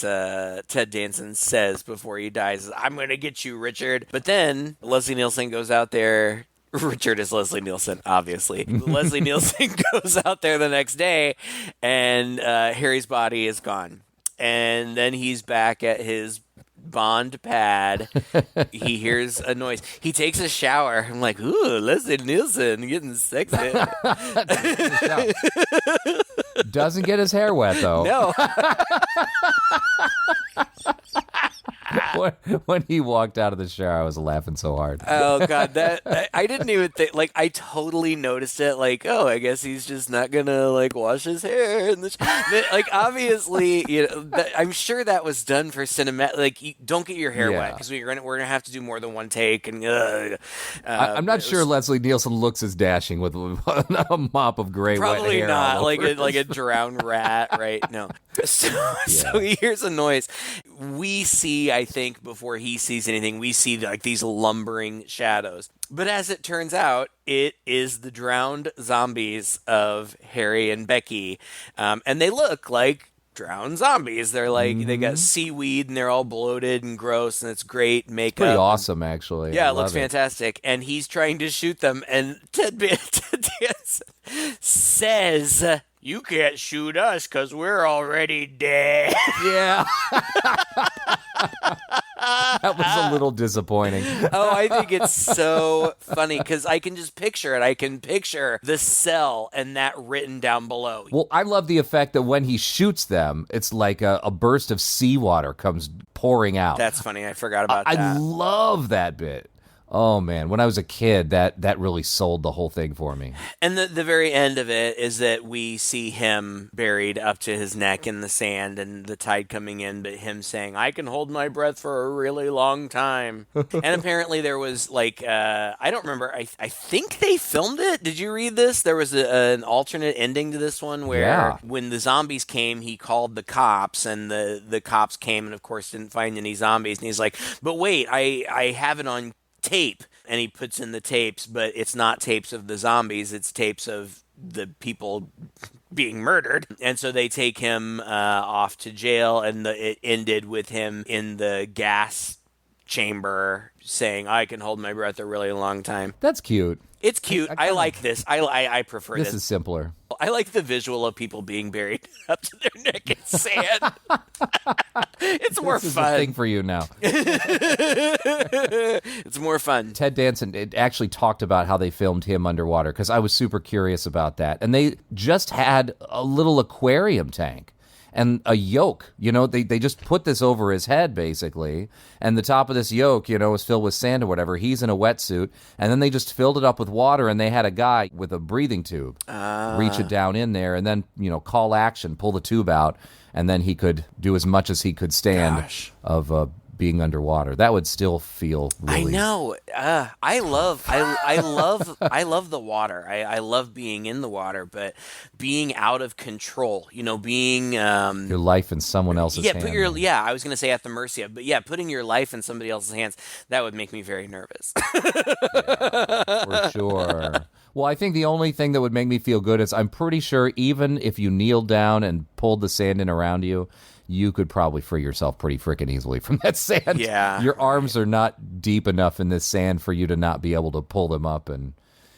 Ted Danson says before he dies is, "I'm going to get you, Richard." But then Leslie Nielsen goes out there. Richard is Leslie Nielsen, obviously. Leslie Nielsen goes out there the next day, and Harry's body is gone. And then he's back at his Bond pad. He hears a noise. He takes a shower. I'm like, ooh, Leslie Nielsen getting sexy. Doesn't get his hair wet, though. No. When he walked out of the shower, I was laughing so hard. Oh God, I didn't even think. Like, I totally noticed it. Like, oh, I guess he's just not gonna wash his hair. Like, obviously, I'm sure that was done for cinema. Like, you don't get your hair wet because we're gonna have to do more than one take. And I'm not sure Leslie Nielsen looks as dashing with a mop of gray wet hair. Probably not. Like a drowned rat, right? No. So he hears a noise. We see, I think, before he sees anything, we see these lumbering shadows. But as it turns out, it is the drowned zombies of Harry and Becky. And they look like drowned zombies. They're they got seaweed and they're all bloated and gross, and it's great makeup. Pretty awesome, actually. Yeah, it looks fantastic. And he's trying to shoot them, and Ted Danson says, "You can't shoot us because we're already dead." Yeah. That was a little disappointing. Oh, I think it's so funny because I can just picture it. I can picture the cell and that written down below. Well, I love the effect that when he shoots them, it's like a burst of seawater comes pouring out. That's funny. I forgot about that. I love that bit. Oh, man. When I was a kid, that really sold the whole thing for me. And the very end of it is that we see him buried up to his neck in the sand and the tide coming in, but him saying, "I can hold my breath for a really long time." And apparently there was I don't remember. I think they filmed it. Did you read this? There was an alternate ending to this one where when the zombies came, he called the cops, and the cops came and, of course, didn't find any zombies. And he's like, "But wait, I have it on tape," and he puts in the tapes, but it's not tapes of the zombies, it's tapes of the people being murdered. And so they take him off to jail, and it ended with him in the gas chamber saying, "I can hold my breath a really long time." That's cute. It's cute. I like this. I prefer this. This is simpler. I like the visual of people being buried up to their neck in sand. It's more this is fun. The thing for you now. It's more fun. Ted Danson actually talked about how they filmed him underwater, because I was super curious about that. And they just had a little aquarium tank and a yoke. They just put this over his head, basically. And the top of this yoke, was filled with sand or whatever. He's in a wetsuit. And then they just filled it up with water, and they had a guy with a breathing tube reach it down in there, and then, call action, pull the tube out, and then he could do as much as he could stand of being underwater. That would still feel really... I know. I love the water. I love being in the water, but being out of control, being your life in someone else's hands. I was going to say at the mercy of, but putting your life in somebody else's hands, that would make me very nervous. Yeah, for sure. Well, I think the only thing that would make me feel good is I'm pretty sure even if you kneeled down and pulled the sand in around you, you could probably free yourself pretty freaking easily from that sand. Yeah. Your arms are not deep enough in this sand for you to not be able to pull them up. And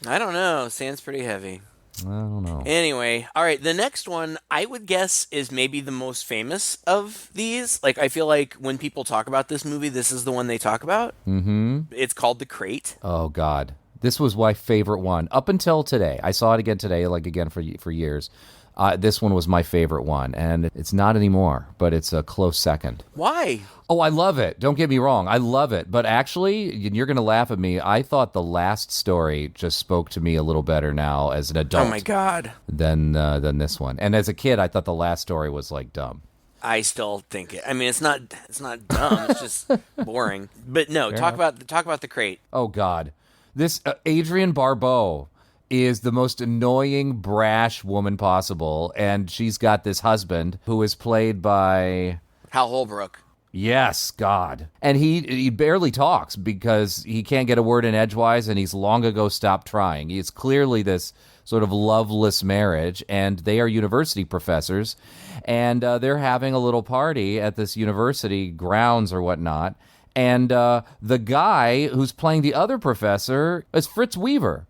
I don't know. Sand's pretty heavy. I don't know. Anyway, all right. The next one, I would guess, is maybe the most famous of these. I feel like when people talk about this movie, this is the one they talk about. Mm-hmm. It's called The Crate. Oh, God. This was my favorite one up until today. I saw it again today, again for years. This one was my favorite one, and it's not anymore, but it's a close second. Why? Oh, I love it. Don't get me wrong. I love it. But actually, you're going to laugh at me. I thought the last story just spoke to me a little better now as an adult. Oh, my God. Than this one. And as a kid, I thought the last story was, like, dumb. I still think it. I mean, it's not dumb. It's just boring. But no, talk about the crate. Oh, God. This Adrienne Barbeau is the most annoying, brash woman possible. And she's got this husband who is played by... Hal Holbrook. Yes, God. And he barely talks because he can't get a word in edgewise, and he's long ago stopped trying. It's clearly this sort of loveless marriage, and they are university professors, and they're having a little party at this university grounds or whatnot, and the guy who's playing the other professor is Fritz Weaver,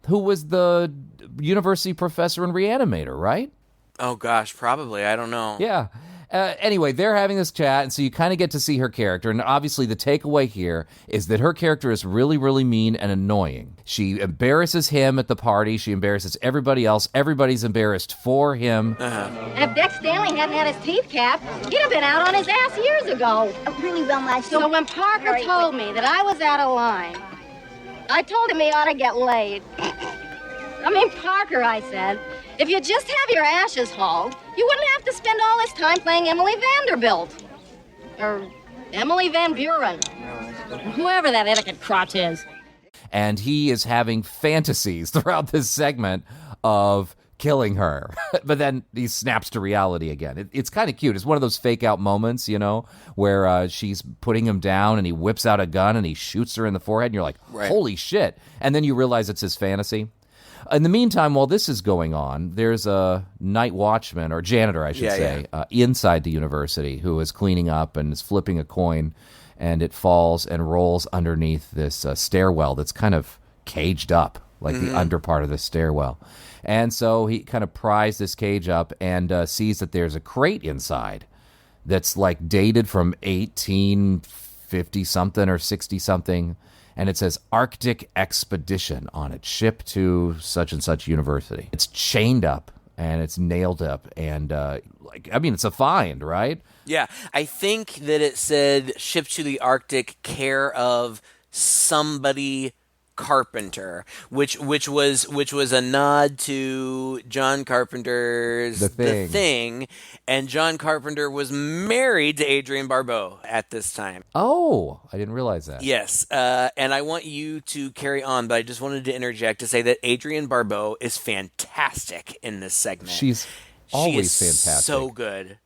who was the university professor in Reanimator, right? Oh, gosh, probably. I don't know. Yeah. Anyway, they're having this chat, and so you kind of get to see her character. And obviously, the takeaway here is that her character is really, really mean and annoying. She embarrasses him at the party. She embarrasses everybody else. Everybody's embarrassed for him. If Dick Stanley hadn't had his teeth capped, he'd have been out on his ass years ago. Really well, my So when Parker told me that I was out of line, I told him he ought to get laid. I mean, Parker, I said, if you just have your ashes hauled, you wouldn't have to spend all this time playing Emily Vanderbilt. Or Emily Van Buren. Whoever that etiquette crotch is. And he is having fantasies throughout this segment of killing her. But then he snaps to reality again. It's kind of cute. It's one of those fake out moments, you know, where she's putting him down and he whips out a gun and he shoots her in the forehead. And you're like, holy shit. And then you realize it's his fantasy. In the meantime, while this is going on, there's a night watchman, or janitor, I should say, inside the university who is cleaning up and is flipping a coin, and it falls and rolls underneath this stairwell that's kind of caged up, like the under part of the stairwell. And so he kind of pries this cage up and sees that there's a crate inside that's like dated from 1850-something or 60-something. And it says Arctic Expedition on it, ship to such and such university. It's chained up and it's nailed up, and it's a find, right? Yeah, I think that it said ship to the Arctic, care of somebody Carpenter, which was a nod to John Carpenter's The Thing, and John Carpenter was married to Adrienne Barbeau at this time. Oh, I didn't realize that. Yes, and I want you to carry on, but I just wanted to interject to say that Adrienne Barbeau is fantastic in this segment. She's always fantastic. So good.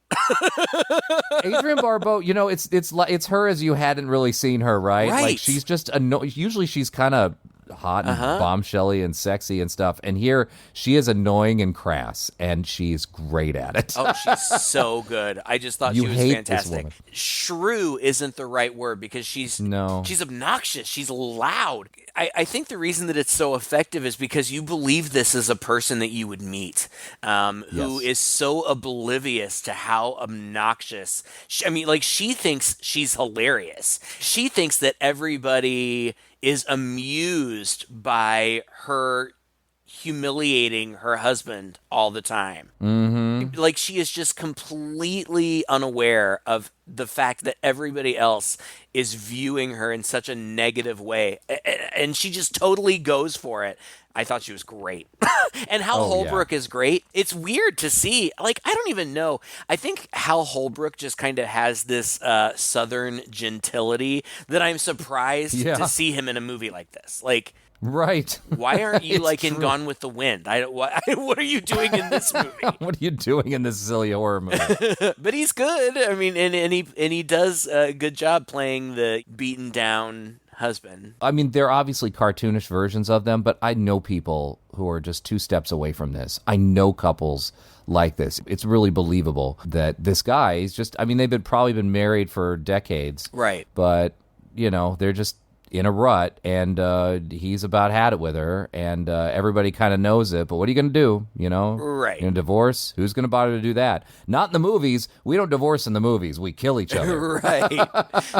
Adrienne Barbeau, you know, it's her as you hadn't really seen her, right? Like she's just usually she's kind of hot and bombshelly and sexy and stuff, and here she is annoying and crass, and she's great at it. Oh, she's so good. I just thought she was fantastic. Shrew isn't the right word because she's obnoxious. She's loud. I think the reason that it's so effective is because you believe this is a person that you would meet who is so oblivious to how obnoxious. She thinks she's hilarious. She thinks that everybody is amused by her humiliating her husband all the time. Mm-hmm. Like, she is just completely unaware of the fact that everybody else is viewing her in such a negative way. And she just totally goes for it. I thought she was great. And Hal Holbrook is great. It's weird to see. Like, I don't even know. I think Hal Holbrook just kind of has this Southern gentility that I'm surprised to see him in a movie like this. Like, right. Why aren't you in Gone with the Wind? What are you doing in this movie? What are you doing in this silly horror movie? But he's good. I mean, and he does a good job playing the beaten down husband. I mean, they're obviously cartoonish versions of them, but I know people who are just two steps away from this. I know couples like this. It's really believable that this guy is just, I mean, they've probably been married for decades. Right. But, you know, they're just in a rut, and he's about had it with her, and everybody kind of knows it, but what are you going to do, you know? Right. You're going to divorce? Who's going to bother to do that? Not in the movies. We don't divorce in the movies. We kill each other. Right.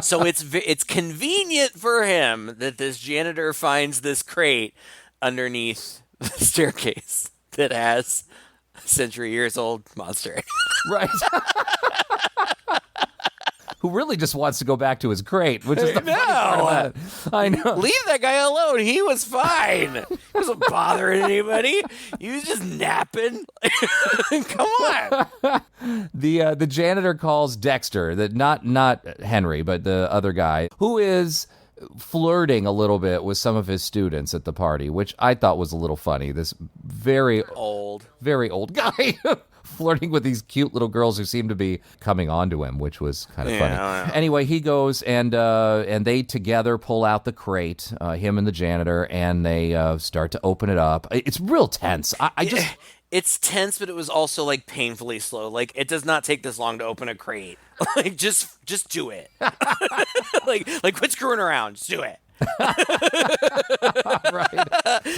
So it's convenient for him that this janitor finds this crate underneath the staircase that has century years old monster. Right. Who really just wants to go back to his crate, which is the funny part of that. I know. Leave that guy alone. He was fine. He wasn't bothering anybody. He was just napping. Come on. The janitor calls Dexter, not Henry, but the other guy, who is flirting a little bit with some of his students at the party, which I thought was a little funny. This very old guy flirting with these cute little girls who seem to be coming on to him, which was kind of funny. Anyway, he goes and they together pull out the crate, him and the janitor, and they start to open it up. It's real tense. It's tense, but it was also like painfully slow. Like, it does not take this long to open a crate. Like, just do it. like quit screwing around. Just do it. Right.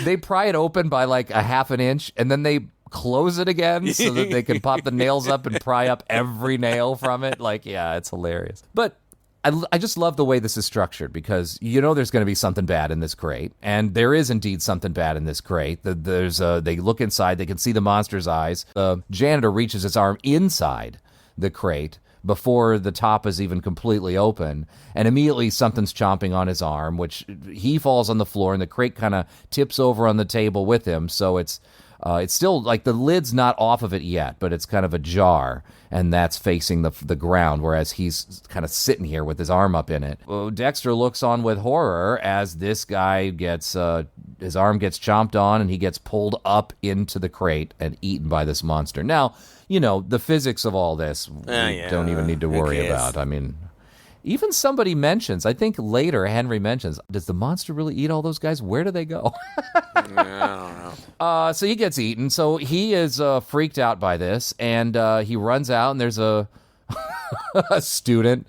They pry it open by like a half an inch, and then they close it again so that they can pop the nails up and pry up every nail from it. Like, yeah, it's hilarious. But I just love the way this is structured, because you know there's going to be something bad in this crate, and there is indeed something bad in this crate. They look inside, they can see the monster's eyes. The janitor reaches his arm inside the crate before the top is even completely open, and immediately something's chomping on his arm, which he falls on the floor, and the crate kind of tips over on the table with him, so it's still like the lid's not off of it yet, but it's kind of ajar, and that's facing the ground, whereas he's kind of sitting here with his arm up in it. Dexter looks on with horror as this guy gets his arm gets chomped on, and he gets pulled up into the crate and eaten by this monster. Now, you know, the physics of all this we don't even need to worry about. I mean, even somebody mentions, I think later Henry mentions, does the monster really eat all those guys? Where do they go? I don't know. So he gets eaten. So he is freaked out by this, and he runs out, and there's a student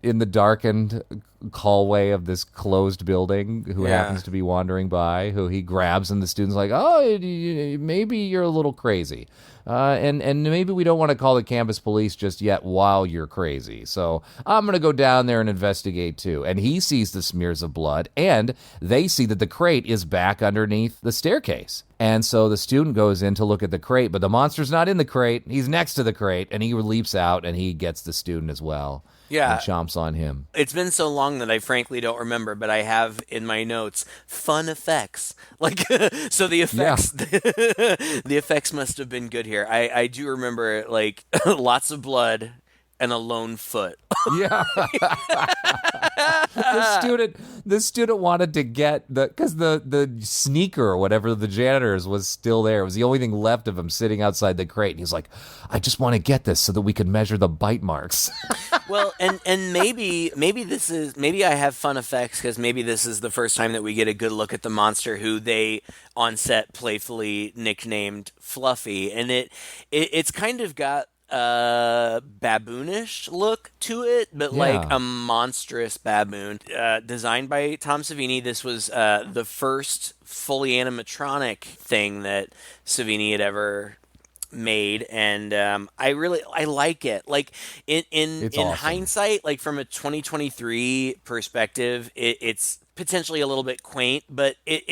in the darkened hallway of this closed building who happens to be wandering by, who he grabs, and the student's like, oh, maybe you're a little crazy. And maybe we don't want to call the campus police just yet while you're crazy. So I'm going to go down there and investigate too. And he sees the smears of blood, and they see that the crate is back underneath the staircase. And so the student goes in to look at the crate, but the monster's not in the crate. He's next to the crate, and he leaps out, and he gets the student as well. Yeah. And chomps on him. It's been so long that I frankly don't remember, but I have in my notes fun effects. Like, so the effects, the effects must have been good here. I do remember like lots of blood and a lone foot. Yeah. The student wanted to get because the sneaker or whatever the janitor's was still there. It was the only thing left of him sitting outside the crate. And he's like, I just want to get this so that we can measure the bite marks. Well, and maybe I have fun effects because maybe this is the first time that we get a good look at the monster, who they on set playfully nicknamed Fluffy, and it's kind of got a baboonish look to it, but like a monstrous baboon. Designed by Tom Savini. This was the first fully animatronic thing that Savini had ever made, and I like it. Like in awesome. Hindsight, like from a 2023 perspective, it's potentially a little bit quaint, but it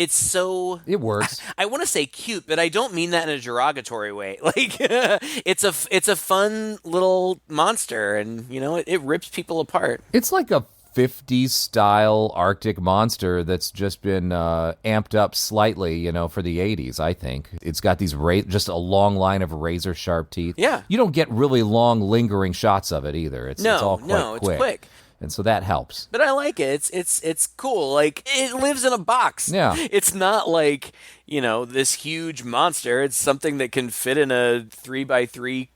works. I want to say cute, but I don't mean that in a derogatory way. Like it's a fun little monster, and you know it rips people apart. It's like a 50s style Arctic monster that's just been amped up slightly, you know, for the 80s, I think. It's got these just a long line of razor sharp teeth. Yeah. You don't get really long lingering shots of it either. It's all quite quick. It's quick. And so that helps. But I like it. It's cool. Like, it lives in a box. Yeah. It's not like, you know, this huge monster. It's something that can fit in a 3x3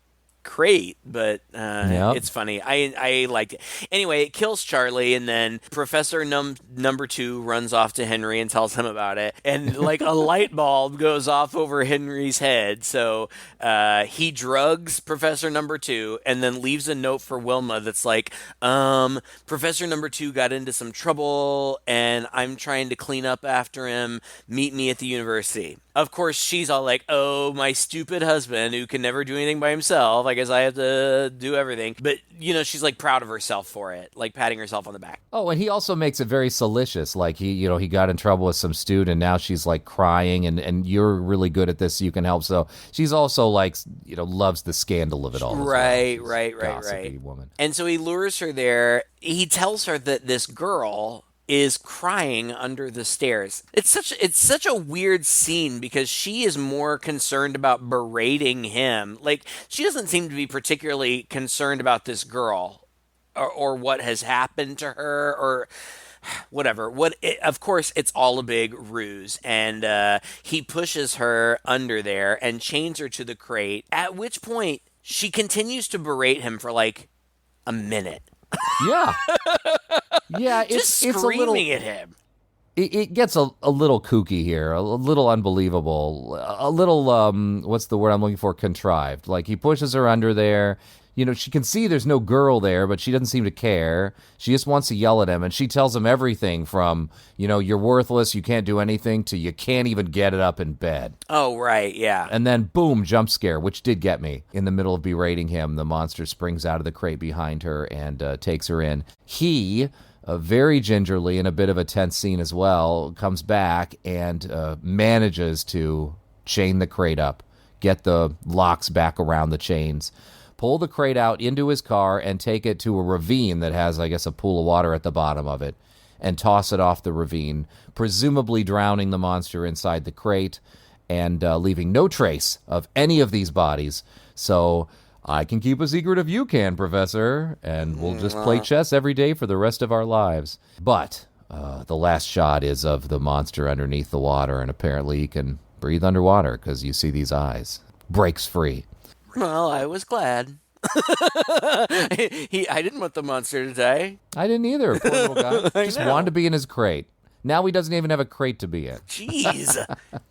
crate, but it's funny. I liked it. Anyway, it kills Charlie, and then Professor number 2 runs off to Henry and tells him about it, and like a light bulb goes off over Henry's head. So he drugs Professor number 2 and then leaves a note for Wilma that's like, Professor number 2 got into some trouble and I'm trying to clean up after him. Meet me at the university. of course, she's all like, oh, my stupid husband who can never do anything by himself. I guess I have to do everything. But, she's like proud of herself for it, like patting herself on the back. Oh, and he also makes it very salacious. Like he got in trouble with some student, and now she's like crying, and you're really good at this, so you can help. So she's also like, loves the scandal of it all. Right. Woman. And so he lures her there. He tells her that this girl is crying under the stairs. It's such a weird scene because she is more concerned about berating him. Like, she doesn't seem to be particularly concerned about this girl or what has happened to her or whatever. Of course, it's all a big ruse. And he pushes her under there and chains her to the crate, at which point she continues to berate him for like a minute. Yeah. Yeah, Just it's screaming a little, at him. It gets a little kooky here, a little unbelievable, a little, what's the word I'm looking for, contrived. Like, he pushes her under there. She can see there's no girl there, but she doesn't seem to care. She just wants to yell at him, and she tells him everything from, you're worthless, you can't do anything, to you can't even get it up in bed. Oh, right, yeah. And then, boom, jump scare, which did get me. In the middle of berating him, the monster springs out of the crate behind her and takes her in. He, very gingerly, in a bit of a tense scene as well, comes back and manages to chain the crate up, get the locks back around the chains, pull the crate out into his car and take it to a ravine that has, I guess, a pool of water at the bottom of it, and toss it off the ravine, presumably drowning the monster inside the crate and leaving no trace of any of these bodies. So I can keep a secret if you can, Professor, and we'll just play chess every day for the rest of our lives. But the last shot is of the monster underneath the water, and apparently he can breathe underwater because you see these eyes. Breaks free. Well, I was glad. I didn't want the monster to die. I didn't either, poor little guy. Just wanted to be in his crate. Now he doesn't even have a crate to be in. Jeez.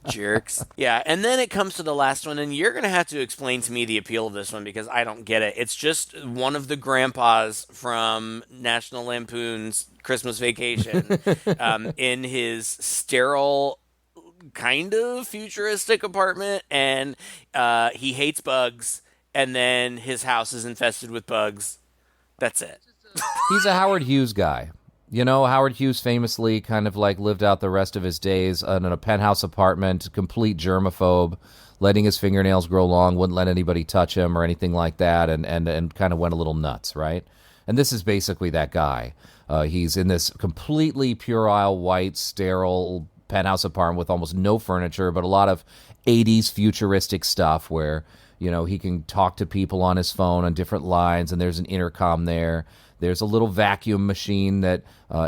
Jerks. Yeah, and then it comes to the last one, and you're going to have to explain to me the appeal of this one because I don't get it. It's just one of the grandpas from National Lampoon's Christmas Vacation in his sterile, kind of futuristic apartment, and he hates bugs, and then his house is infested with bugs. That's it. He's a Howard Hughes guy. Howard Hughes famously kind of like lived out the rest of his days in a penthouse apartment, complete germaphobe, letting his fingernails grow long, wouldn't let anybody touch him or anything like that, and kind of went a little nuts, right? And this is basically that guy. He's in this completely puerile, white, sterile penthouse apartment with almost no furniture, but a lot of 80s futuristic stuff where, he can talk to people on his phone on different lines, and there's an intercom there. There's a little vacuum machine that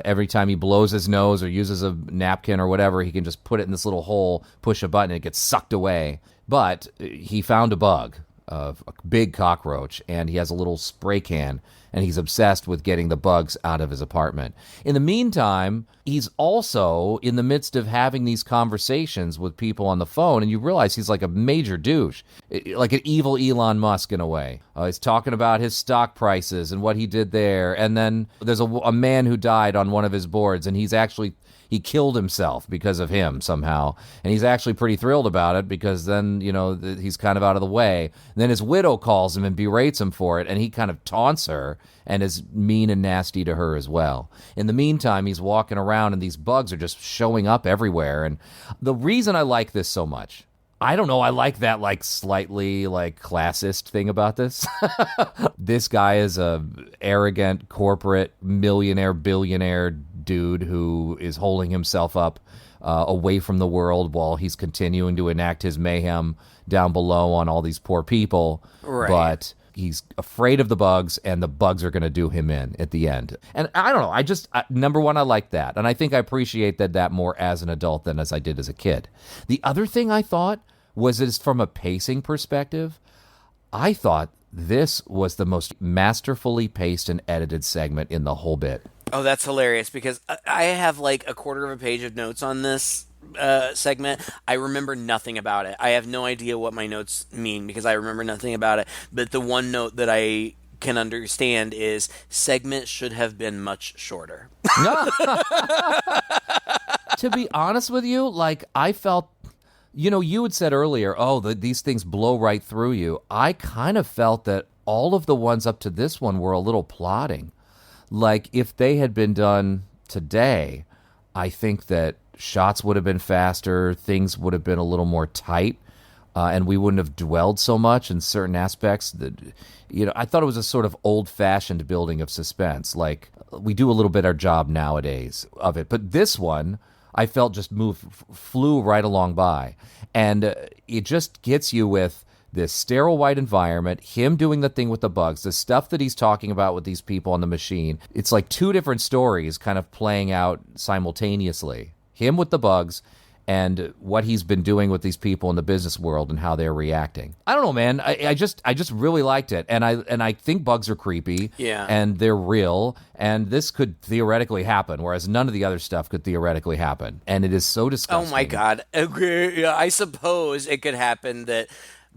every time he blows his nose or uses a napkin or whatever, he can just put it in this little hole, push a button, and it gets sucked away. But he found a bug, a big cockroach, and he has a little spray can, and he's obsessed with getting the bugs out of his apartment. In the meantime, he's also in the midst of having these conversations with people on the phone, and you realize he's like a major douche, like an evil Elon Musk in a way. He's talking about his stock prices and what he did there, and then there's a man who died on one of his boards, and he killed himself because of him somehow. And he's actually pretty thrilled about it because then, he's kind of out of the way. And then his widow calls him and berates him for it, and he kind of taunts her and is mean and nasty to her as well. In the meantime, he's walking around and these bugs are just showing up everywhere. And the reason I like this so much, I don't know, I like that slightly classist thing about this. This guy is a arrogant corporate millionaire, billionaire dude who is holding himself up away from the world while he's continuing to enact his mayhem down below on all these poor people. Right. But he's afraid of the bugs, and the bugs are going to do him in at the end. And I don't know, number one, I like that. And I think I appreciate that more as an adult than as I did as a kid. The other thing I thought was from a pacing perspective, I thought this was the most masterfully paced and edited segment in the whole bit. Oh, that's hilarious because I have like a quarter of a page of notes on this segment. I remember nothing about it. I have no idea what my notes mean because I remember nothing about it. But the one note that I can understand is segment should have been much shorter. To be honest with you, I felt, You know, you had said earlier, these things blow right through you. I kind of felt that all of the ones up to this one were a little plodding. Like, if they had been done today, I think that shots would have been faster, things would have been a little more tight, and we wouldn't have dwelled so much in certain aspects. I thought it was a sort of old-fashioned building of suspense. Like, we do a little bit our job nowadays of it. But this one, I felt just flew right along by. And it just gets you with this sterile white environment, him doing the thing with the bugs, the stuff that he's talking about with these people on the machine. It's like two different stories kind of playing out simultaneously. Him with the bugs and what he's been doing with these people in the business world and how they're reacting. I don't know, man. I just really liked it. And I think bugs are creepy. Yeah. And they're real. And this could theoretically happen, whereas none of the other stuff could theoretically happen. And it is so disgusting. Oh, my God. I suppose it could happen that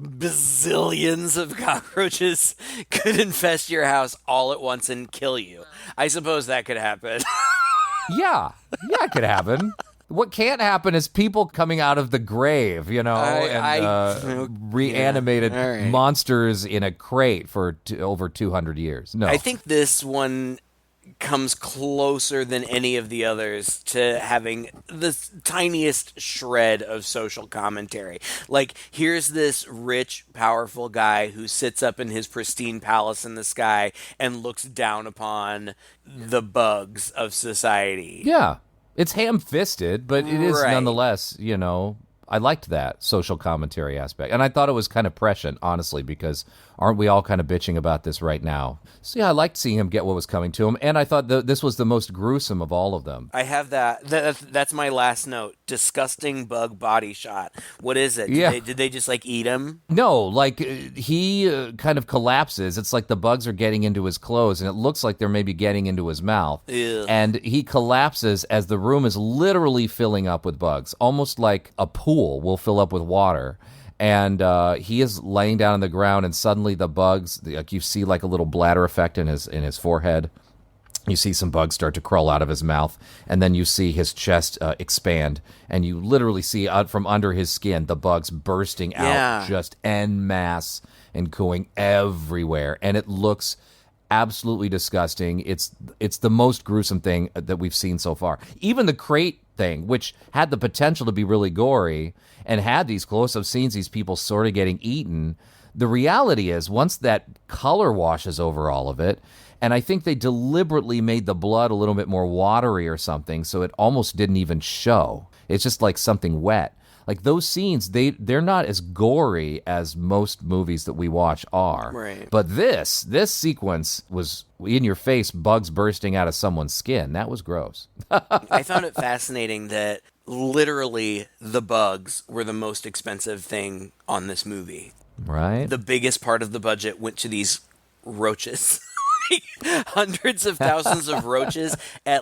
bazillions of cockroaches could infest your house all at once and kill you. I suppose that could happen. Yeah, it could happen. What can't happen is people coming out of the grave, reanimated monsters in a crate for over 200 years. No. I think this one comes closer than any of the others to having the tiniest shred of social commentary. Like, here's this rich, powerful guy who sits up in his pristine palace in the sky and looks down upon the bugs of society. Yeah. It's ham-fisted, but it is nonetheless, I liked that social commentary aspect. And I thought it was kind of prescient, honestly, because aren't we all kind of bitching about this right now? So, yeah, I liked seeing him get what was coming to him. And I thought this was the most gruesome of all of them. I have that. That's my last note. Disgusting bug body shot. What is it? Yeah. Did they just, eat him? No, he kind of collapses. It's like the bugs are getting into his clothes, and it looks like they're maybe getting into his mouth. Ew. And he collapses as the room is literally filling up with bugs, almost like a pool will fill up with water. And he is laying down on the ground, and suddenly the bugs, you see like a little bladder effect in his forehead. You see some bugs start to crawl out of his mouth, and then you see his chest expand, and you literally see out from under his skin the bugs bursting out just en masse and going everywhere. And it looks absolutely disgusting. It's the most gruesome thing that we've seen so far. Even the crate thing, which had the potential to be really gory and had these close-up scenes, these people sort of getting eaten, the reality is once that color washes over all of it, and I think they deliberately made the blood a little bit more watery or something, so it almost didn't even show. It's just like something wet. Like those scenes, they're not as gory as most movies that we watch are. Right. But this sequence was in your face, bugs bursting out of someone's skin. That was gross. I found it fascinating that literally the bugs were the most expensive thing on this movie. Right. The biggest part of the budget went to these roaches. Hundreds of thousands of roaches at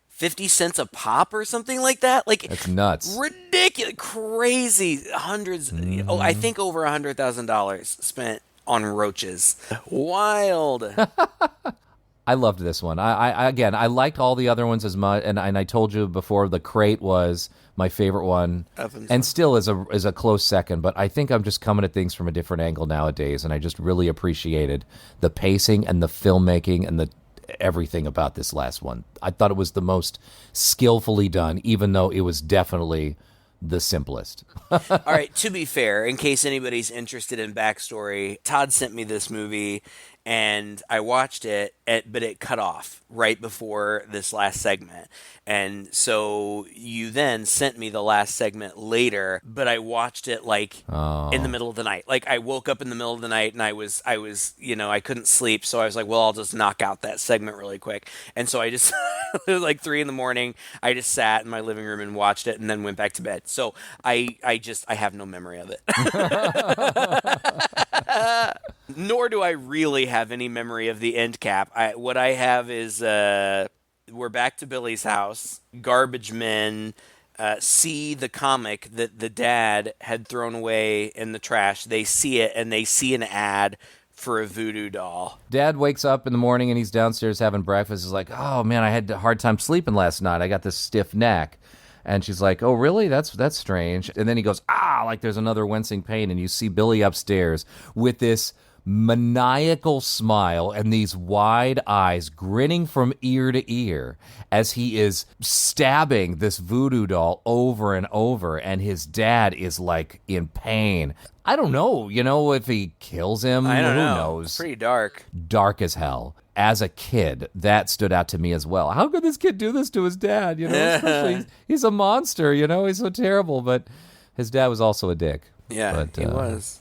50 cents a pop or something like that. That's nuts. Ridiculous. Crazy. Hundreds. I think over $100,000 spent on roaches. Wild. I loved this one. I liked all the other ones as much, and I told you before the crate was my favorite one, and still is a close second. But I think I'm just coming at things from a different angle nowadays, and I just really appreciated the pacing and the filmmaking and the everything about this last one. I thought it was the most skillfully done, even though it was definitely the simplest. All right, to be fair, in case anybody's interested in backstory, Todd sent me this movie, and I watched it, but it cut off right before this last segment. And so you then sent me the last segment later, but I watched it in the middle of the night. I woke up in the middle of the night and I was, I couldn't sleep. So I was like, well, I'll just knock out that segment really quick. And so I just, it was 3 a.m. I just sat in my living room and watched it and then went back to bed. So I have no memory of it. Nor do I really have any memory of the end cap. What I have is we're back to Billy's house. Garbage men see the comic that the dad had thrown away in the trash. They see it, and they see an ad for a voodoo doll. Dad wakes up in the morning, and he's downstairs having breakfast. He's like, oh, man, I had a hard time sleeping last night. I got this stiff neck. And she's like, oh, really? That's strange. And then he goes, like there's another wincing pain. And you see Billy upstairs with this maniacal smile and these wide eyes grinning from ear to ear as he is stabbing this voodoo doll over and over. And his dad is like in pain. I don't know, if he kills him. I don't know. Who knows? It's pretty dark. Dark as hell. As a kid, that stood out to me as well. How could this kid do this to his dad? Especially he's a monster, he's so terrible, but his dad was also a dick. Yeah, but, he was.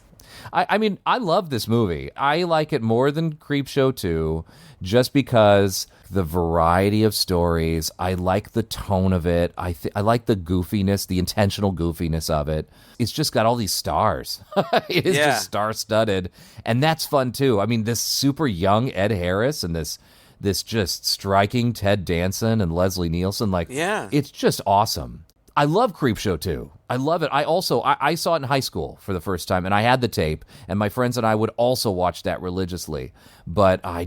I mean, I love this movie. I like it more than Creepshow 2 just because the variety of stories. I like the tone of it. I like the goofiness, the intentional goofiness of it. It's just got all these stars. It is just star-studded, and that's fun too. I mean, this super young Ed Harris and this just striking Ted Danson and Leslie Nielsen. It's just awesome. I love Creepshow 2. I love it. I saw it in high school for the first time, and I had the tape, and my friends and I would also watch that religiously. But I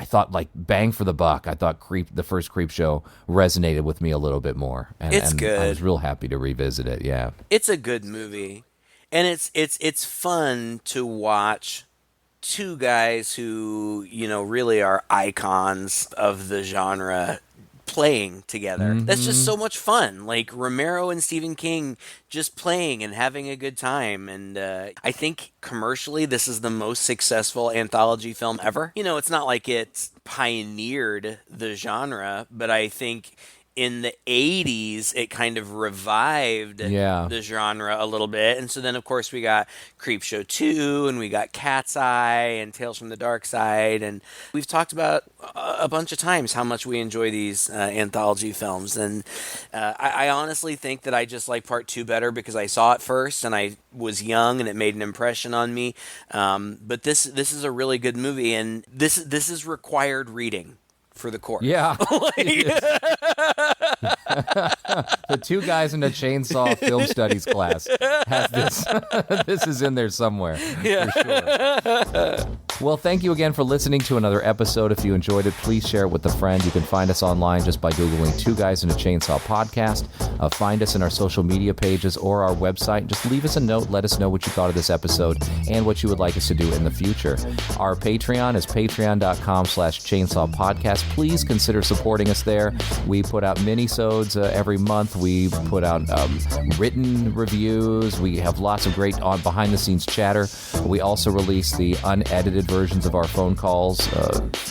thought, like, bang for the buck. I thought the first Creepshow resonated with me a little bit more. And, it's good. I was real happy to revisit it, yeah. It's a good movie. And it's fun to watch two guys who, really are icons of the genre playing together. Mm-hmm. That's just so much fun. Like Romero and Stephen King just playing and having a good time. And I think commercially this is the most successful anthology film ever. It's not like it pioneered the genre, but I think in the 80s, it kind of revived the genre a little bit. And so then, of course, we got Creepshow 2, and we got Cat's Eye, and Tales from the Dark Side. And we've talked about a bunch of times how much we enjoy these anthology films. And I honestly think that I just like Part 2 better because I saw it first, and I was young, and it made an impression on me. But this is a really good movie, and this is required reading for the course. Yeah. The Two Guys in a Chainsaw film studies class has this. This is in there somewhere. Yeah. For sure. Well, thank you again for listening to another episode. If you enjoyed it, please share it with a friend. You can find us online just by Googling Two Guys in a Chainsaw podcast. Find us in our social media pages or our website. Just leave us a note. Let us know what you thought of this episode and what you would like us to do in the future. Our Patreon is patreon.com/chainsaw podcast. Please consider supporting us there. We put out mini-sodes every month. We put out written reviews. We have lots of great behind-the-scenes chatter. We also release the unedited versions of our phone calls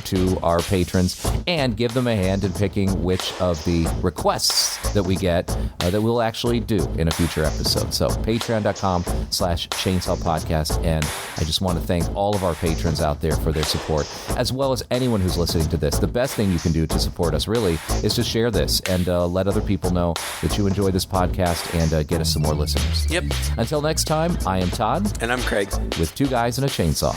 to our patrons and give them a hand in picking which of the requests that we get that we'll actually do in a future episode. So patreon.com/chainsaw podcast. And I just want to thank all of our patrons out there for their support, as well as anyone who's listening to this. The best thing you can do to support us really is to share this and let other people know that you enjoy this podcast and get us some more listeners. Yep. Until next time, I am Todd. And I'm Craig. With Two Guys and a Chainsaw.